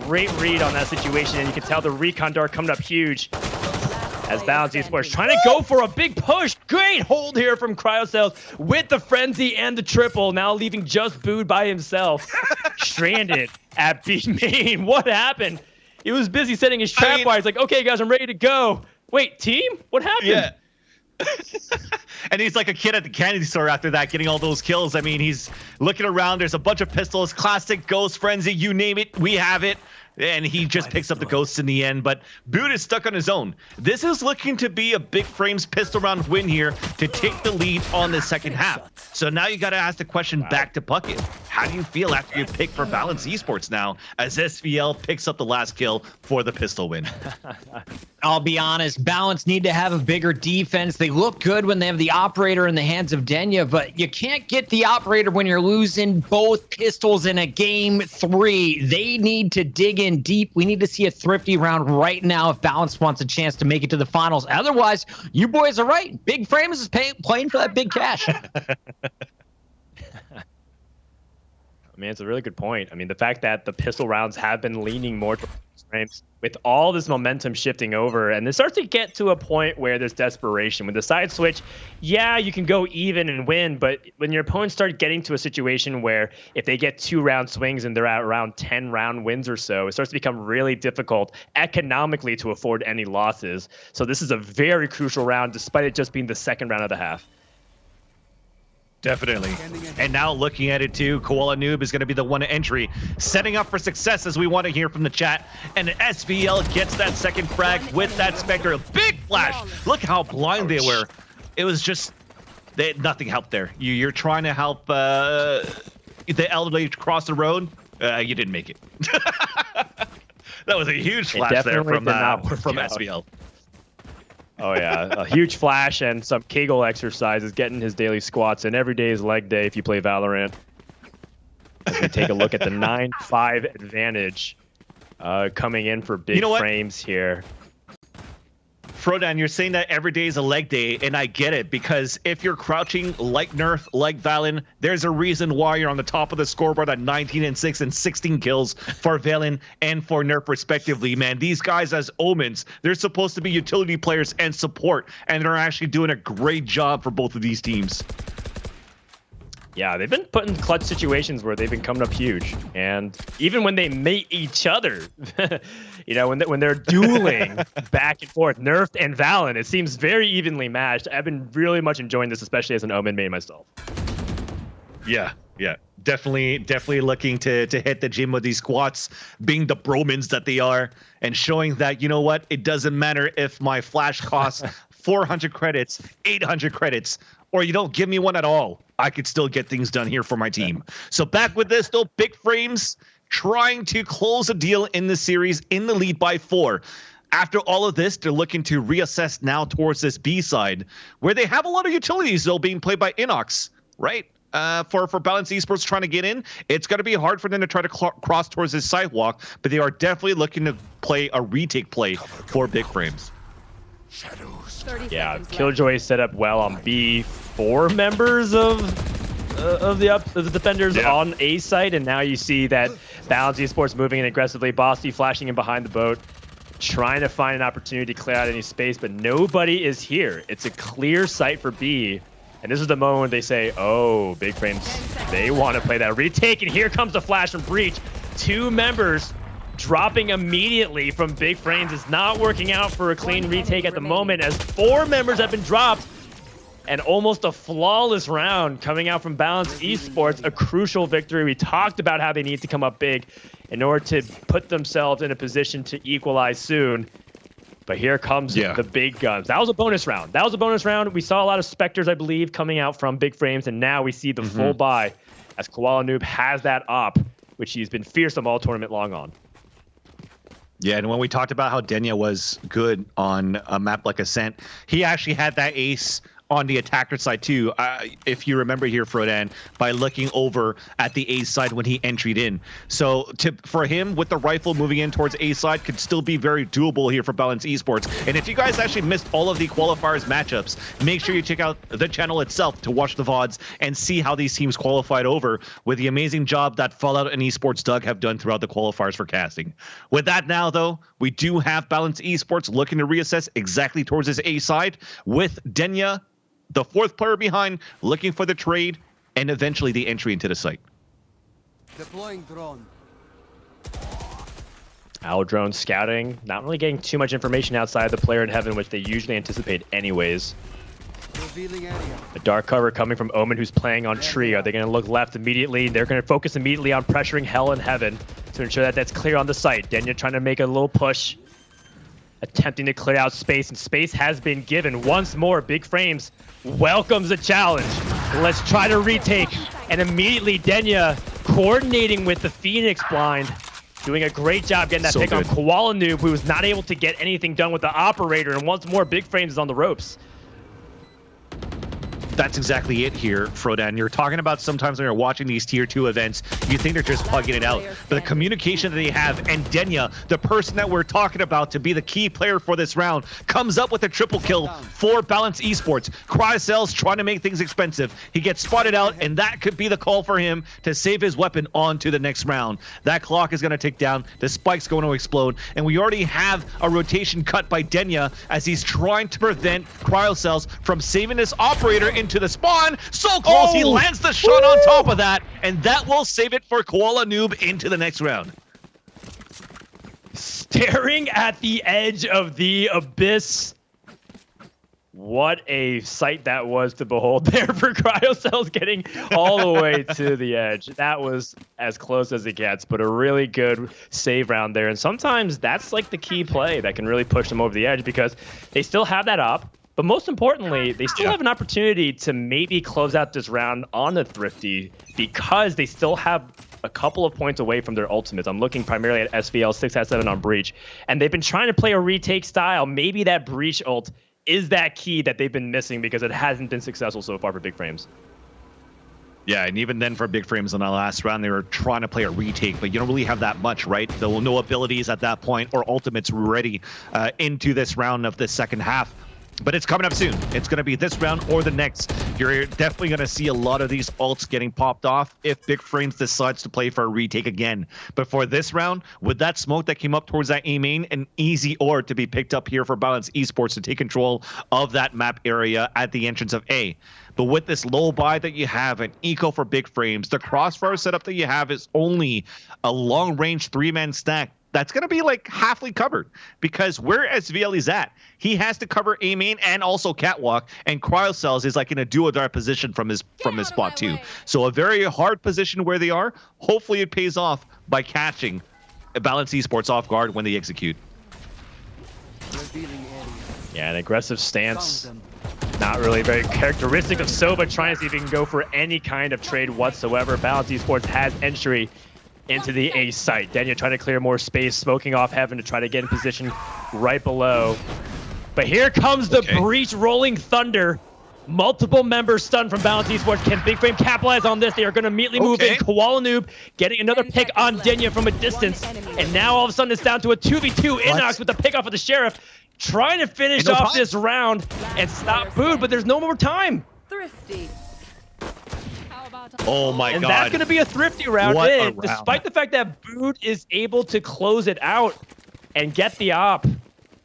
Great read on that situation, and you can tell the recon dart coming up huge. As Balance Esports trying to go for a big push. Great hold here from Cryocells with the frenzy and the triple. Now leaving just Booed by himself. Stranded at B main. What happened? He was busy setting his trap wire. He's like, okay, guys, I'm ready to go. Wait, team? What happened? Yeah. And he's like a kid at the candy store after that, getting all those kills. I mean, he's looking around. There's a bunch of pistols, classic Ghost Frenzy, you name it, we have it. And he just picks up the ghosts in the end, but Boot is stuck on his own. This is looking to be a Big Frames pistol round win here to take the lead on the second half. So now you got to ask the question back to Bucket. How do you feel after your pick for Balance Esports now, as SVL picks up the last kill for the pistol win? I'll be honest, Balance need to have a bigger defense. They look good when they have the operator in the hands of Denya, but you can't get the operator when you're losing both pistols in a game 3. They need to dig in deep. We need to see a thrifty round right now if Balance wants a chance to make it to the finals. Otherwise, you boys are right. Big Frames is playing for that big cash. I mean, it's a really good point. I mean, the fact that the pistol rounds have been leaning more towards frames with all this momentum shifting over, and it starts to get to a point where there's desperation. With the side switch, yeah, you can go even and win, but when your opponents start getting to a situation where if they get 2-round swings and they're at around 10-round wins or so, it starts to become really difficult economically to afford any losses. So this is a very crucial round, despite it just being the second round of the half. Definitely. And now looking at it too, Koala Noob is going to be the one entry, setting up for success as we want to hear from the chat. And SVL gets that second frag with that Spectre. Big flash. Look how blind they were. It was just, nothing helped there. You're trying to help the elderly cross the road. You didn't make it. That was a huge flash there from SVL. Oh, yeah. A huge flash and some Kegel exercises, getting his daily squats. And every day is leg day if you play Valorant. As we take a look at the 9-5 advantage coming in for Big Frames here. Frodan, you're saying that every day is a leg day, and I get it, because if you're crouching like Nerf, like Valen, there's a reason why you're on the top of the scoreboard at 19-6 and 16 kills for Valen and for Nerf respectively, man. These guys as omens, they're supposed to be utility players and support, and they're actually doing a great job for both of these teams. Yeah, they've been put in clutch situations where they've been coming up huge. And even when they mate each other, you know, when they're dueling back and forth, Nerfed and Valen, it seems very evenly matched. I've been really much enjoying this, especially as an Omen main myself. Yeah. Definitely looking to hit the gym with these squats, being the bromans that they are, and showing that, you know what, it doesn't matter if my flash costs 400 credits, 800 credits, or you don't give me one at all. I could still get things done here for my team. So back with this, though, Big Frames trying to close a deal in the series, in the lead by 4. After all of this, they're looking to reassess now towards this B side, where they have a lot of utilities, though, being played by Inox, right? For Balance Esports trying to get in, it's going to be hard for them to try to cross towards this sidewalk, but they are definitely looking to play a retake play for Big Frames. Yeah, Killjoy set up well on B. 4 members of the defenders on A side, and now you see that Balance Esports moving in aggressively. Bossy flashing in behind the boat, trying to find an opportunity to clear out any space, but nobody is here. It's a clear sight for B, and this is the moment when they say, oh, Big Frames, they want to play that retake, and here comes the flash from Breach. 2 members dropping immediately from Big Frames. Is not working out for a clean retake at the moment, as 4 members have been dropped. And almost a flawless round coming out from Balance Esports, a crucial victory. We talked about how they need to come up big in order to put themselves in a position to equalize soon. But here comes the big guns. That was a bonus round. We saw a lot of Spectres, I believe, coming out from Big Frames, and now we see the full buy as Koala Noob has that op, which he's been fearsome all tournament long on. Yeah, and when we talked about how Denya was good on a map like Ascent, he actually had that ace on the attacker side too, if you remember here, Frodan, by looking over at the A side when he entered in. So for him, with the rifle moving in towards A side, could still be very doable here for Balance Esports. And if you guys actually missed all of the qualifiers matchups, make sure you check out the channel itself to watch the VODs and see how these teams qualified over with the amazing job that Fallout and Esports Doug have done throughout the qualifiers for casting. With that now, though, we do have Balance Esports looking to reassess exactly towards this A side with Denya, the fourth player behind, looking for the trade and eventually the entry into the site. Deploying drone. Owl drone scouting, not really getting too much information outside the player in heaven, which they usually anticipate anyways. Revealing area. A dark cover coming from Omen, who's playing on tree. Are they going to look left immediately? They're going to focus immediately on pressuring Hell and Heaven to ensure that that's clear on the site. Denya trying to make a little push, attempting to clear out space, and space has been given. Once more, Big Frames welcomes a challenge. Let's try to retake. And immediately, Denya coordinating with the Phoenix blind, doing a great job getting that So pick good. on Koala Noob, who was not able to get anything done with the operator. And once more, Big Frames is on the ropes. That's exactly it here, Frodan. You're talking about sometimes when you're watching these tier 2 events, you think they're just plugging it out. But the communication that they have, and Denya, the person that we're talking about to be the key player for this round, comes up with a triple kill for Balance Esports. Crycel's trying to make things expensive. He gets spotted out, and that could be the call for him to save his weapon on to the next round. That clock is going to tick down. The spike's going to explode, and we already have a rotation cut by Denya as he's trying to prevent Crycel's from saving this operator into the spawn. So close, he lands the shot on top of that, and that will save it for Koala Noob into the next round. Staring at the edge of the abyss. What a sight that was to behold there for Cryocells, getting all the way to the edge. That was as close as it gets, but a really good save round there. And sometimes that's like the key play that can really push them over the edge, because they still have that up. But most importantly, they still have an opportunity to maybe close out this round on the Thrifty, because they still have a couple of points away from their ultimates. I'm looking primarily at SVL 6-7 on Breach, and they've been trying to play a retake style. Maybe that Breach ult is that key that they've been missing, because it hasn't been successful so far for Big Frames. Yeah, and even then for Big Frames on the last round, they were trying to play a retake, but you don't really have that much, right? There were no abilities at that point or ultimates ready into this round of the second half. But it's coming up soon. It's going to be this round or the next. You're definitely going to see a lot of these ults getting popped off if Big Frames decides to play for a retake again. But for this round, with that smoke that came up towards that A main, an easy ore to be picked up here for Balance Esports to take control of that map area at the entrance of A. But with this low buy that you have, an eco for Big Frames, the crossfire setup that you have is only a long-range 3-man stack. That's going to be like halfly covered, because where SVL is at, he has to cover A main and also catwalk, and Cryocells is like in a do-or-die position from his spot too. So a very hard position where they are. Hopefully it pays off by catching Balance Esports off guard when they execute. Yeah, an aggressive stance. Not really very characteristic of Sova, trying to see if he can go for any kind of trade whatsoever. Balance Esports has entry into the A site. Denya trying to clear more space, smoking off Heaven to try to get in position right below. But here comes the Breach rolling thunder. Multiple members stunned from Balance Esports. Can Big Frame capitalize on this? They are going to immediately move in. Koala Noob getting another pick on Denya from a distance. And now all of a sudden it's down to a 2v2. Inox with the pick off of the Sheriff, trying to finish off this round and stop Bood, but there's no more time. Thrifty. Oh my God. And that's going to be a Thrifty round, despite the fact that Bood is able to close it out and get the op.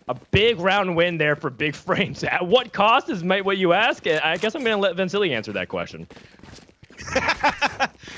A big round win there for Big Frames. At what cost is what you ask? I guess I'm going to let Vincili answer that question.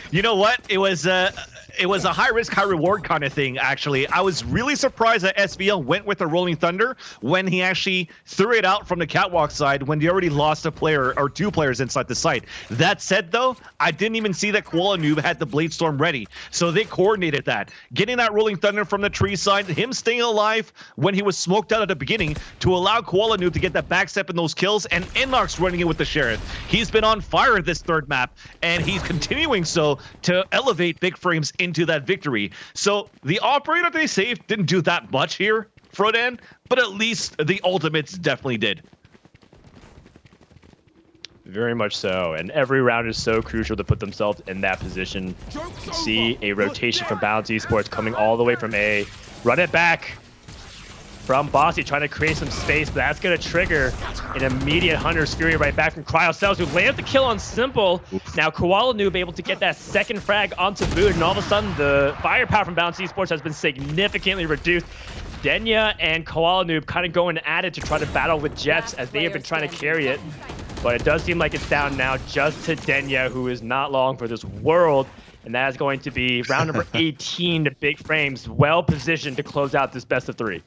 You know what? It was a high risk, high reward kind of thing, actually. I was really surprised that SVL went with the Rolling Thunder when he actually threw it out from the catwalk side when they already lost a player or 2 players inside the site. That said, though, I didn't even see that Koala Noob had the Blade Storm ready. So they coordinated that. Getting that Rolling Thunder from the tree side, him staying alive when he was smoked out at the beginning to allow Koala Noob to get that backstep in those kills, and Innox running in with the Sheriff. He's been on fire this third map, and he's continuing so to elevate Big Frames into that victory. So the operator they saved didn't do that much here, Frodan, but at least the ultimates definitely did. Very much so, and every round is so crucial to put themselves in that position. You see a rotation from Balance Esports coming all the way from A. Run it back from Bossy, trying to create some space, but that's going to trigger an immediate Hunter's Fury right back from Cryocells, who lands the kill on Simple. Now Koala Noob able to get that second frag onto Boot, and all of a sudden the firepower from Balance Esports has been significantly reduced. Denya and Koala Noob kind of going at it to try to battle with Jets as they have been trying to carry it. But it does seem like it's down now just to Denya, who is not long for this world. And that is going to be round number 18 to Big Frames, well positioned to close out this best of 3.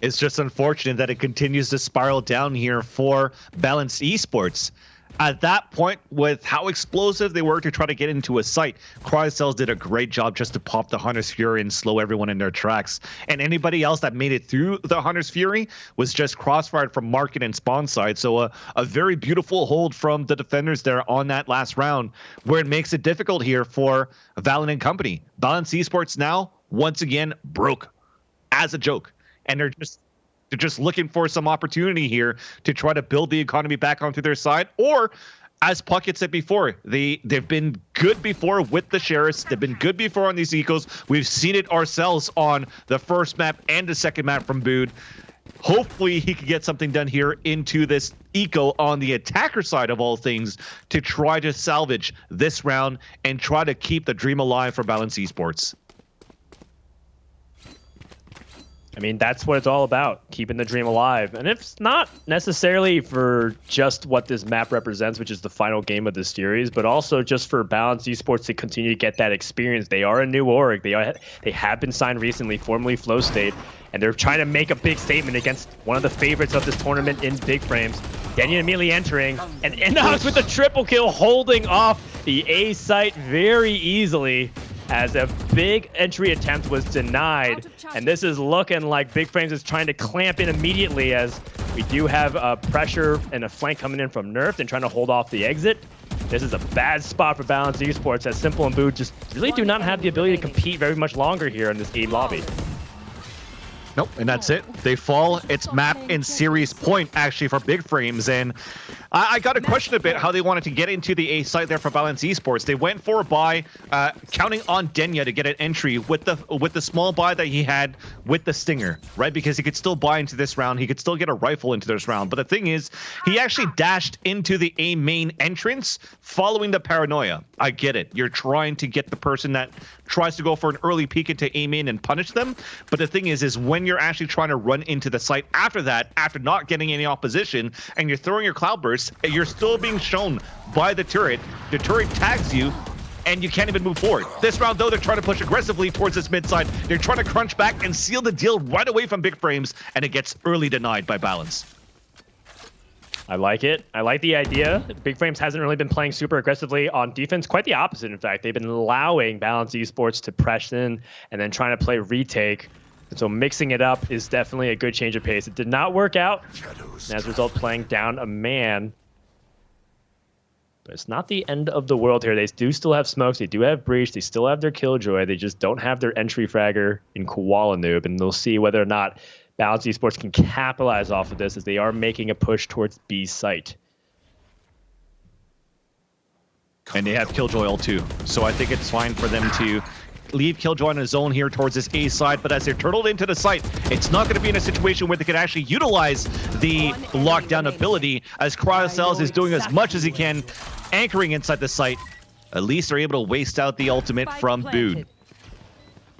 It's just unfortunate that it continues to spiral down here for Balanced Esports. At that point, with how explosive they were to try to get into a site, Cryocells did a great job just to pop the Hunter's Fury and slow everyone in their tracks. And anybody else that made it through the Hunter's Fury was just crossfired from market and spawn side. So a very beautiful hold from the defenders there on that last round, where it makes it difficult here for Valorant and company. Balance Esports now, once again, broke as a joke. And they're just looking for some opportunity here to try to build the economy back onto their side. Or, as Puckett said before, they've been good before with the Sheriffs. They've been good before on these ecos. We've seen it ourselves on the first map and the second map from Bood. Hopefully he can get something done here into this eco on the attacker side of all things to try to salvage this round and try to keep the dream alive for Balance Esports. I mean, that's what it's all about, keeping the dream alive. And it's not necessarily for just what this map represents, which is the final game of the series, but also just for Balance Esports to continue to get that experience. They are a new org. They have been signed recently, formerly Flow State, and they're trying to make a big statement against one of the favorites of this tournament in Big Frames. Daniel immediately entering, and Inox with a triple kill, holding off the A site very easily, as a big entry attempt was denied. And this is looking like Big Frames is trying to clamp in immediately, as we do have pressure and a flank coming in from Nerfed and trying to hold off the exit. This is a bad spot for Balance Esports, as Simple and Boot just really do not have the ability to compete very much longer here in this A lobby. Nope, and that's it. They fall. It's map and series point, actually, for Big Frames. And I got to question a bit how they wanted to get into the A site there for Balance Esports. They went for a buy, counting on Denya to get an entry with the small buy that he had with the Stinger, right? Because he could still buy into this round. He could still get a rifle into this round. But the thing is, he actually dashed into the A main entrance following the paranoia. I get it. You're trying to get the person that tries to go for an early peek into A main and punish them. But the thing is when you're actually trying to run into the site after that, after not getting any opposition, and you're throwing your cloud burst, you're still being shown by the turret tags you, and you can't even move forward. This round, though, they're trying to push aggressively towards this mid side. They're trying to crunch back and seal the deal right away from Big Frames, and it gets early denied by Balance. I like it. I like the idea. Big Frames hasn't really been playing super aggressively on defense. Quite the opposite, in fact. They've been allowing Balance Esports to press in and then trying to play retake. And so mixing it up is definitely a good change of pace. It did not work out, and as a result, playing down a man. But it's not the end of the world here. They do still have smokes. They do have breach. They still have their killjoy. They just don't have their entry fragger in Koala Noob, and they'll see whether or not Balance Esports can capitalize off of this, as they are making a push towards B site. And they have Killjoy ult too, so I think it's fine for them to leave Killjoy in a zone here towards this A side, but as they're turtled into the site, it's not going to be in a situation where they can actually utilize the lockdown ability, as Cryocells is doing as much as he can, anchoring inside the site. At least they're able to waste out the ultimate from Bood.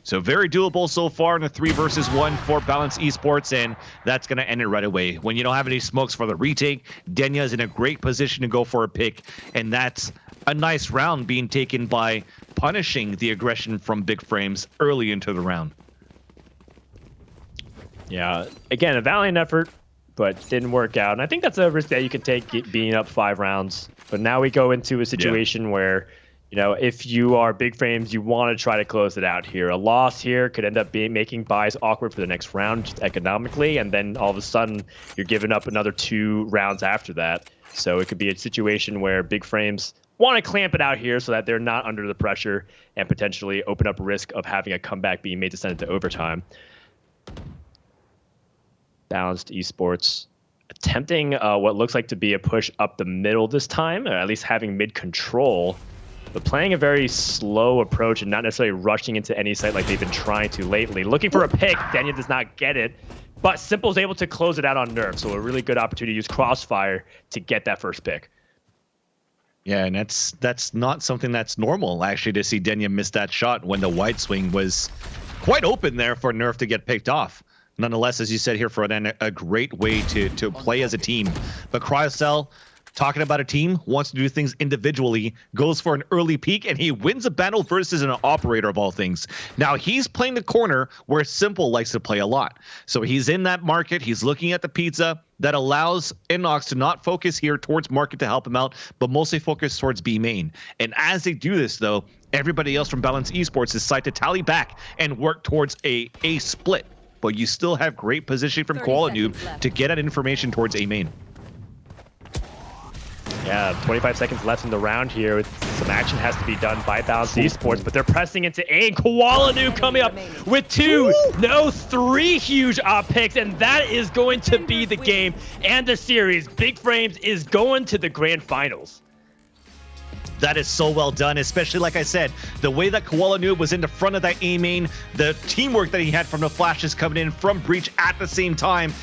So very doable so far in a 3 versus 1 for Balance Esports, and that's going to end it right away. When you don't have any smokes for the retake, Denya is in a great position to go for a pick, and that's a nice round being taken by punishing the aggression from Big Frames early into the round. Yeah, again, a valiant effort, but didn't work out. And I think that's a risk that you can take, being up 5 rounds. But now we go into a situation where, you know, if you are Big Frames, you want to try to close it out here. A loss here could end up making buys awkward for the next round just economically, and then all of a sudden you're giving up another 2 rounds after that. So it could be a situation where Big Frames want to clamp it out here so that they're not under the pressure and potentially open up risk of having a comeback being made to send it to overtime. Balanced Esports attempting what looks like to be a push up the middle this time, or at least having mid control, but playing a very slow approach and not necessarily rushing into any site like they've been trying to lately. Looking for a pick, Denya does not get it, but Simple's able to close it out on Nerf, so a really good opportunity to use Crossfire to get that first pick. Yeah, and that's not something that's normal, actually, to see Denya miss that shot when the wide swing was quite open there for Nerf to get picked off. Nonetheless, as you said here, for a great way to play as a team. But Cryocell, talking about a team, wants to do things individually, goes for an early peek, and he wins a battle versus an operator of all things. Now, he's playing the corner where Simple likes to play a lot. So he's in that market, he's looking at the pizza. That allows Inox to not focus here towards market to help him out, but mostly focus towards B main. And as they do this, though, everybody else from Balance Esports decide to tally back and work towards a split. But you still have great positioning from Koala Noob to get that information towards A main. Yeah, 25 seconds left in the round here. Some action has to be done by Balance Esports, but they're pressing into A, and Koala Noob coming up with 3 huge op picks, and that is going to be the game and the series. Big Frames is going to the grand finals. That is so well done, especially, like I said, the way that Koala Noob was in the front of that A main, the teamwork that he had from the flashes coming in from Breach at the same time.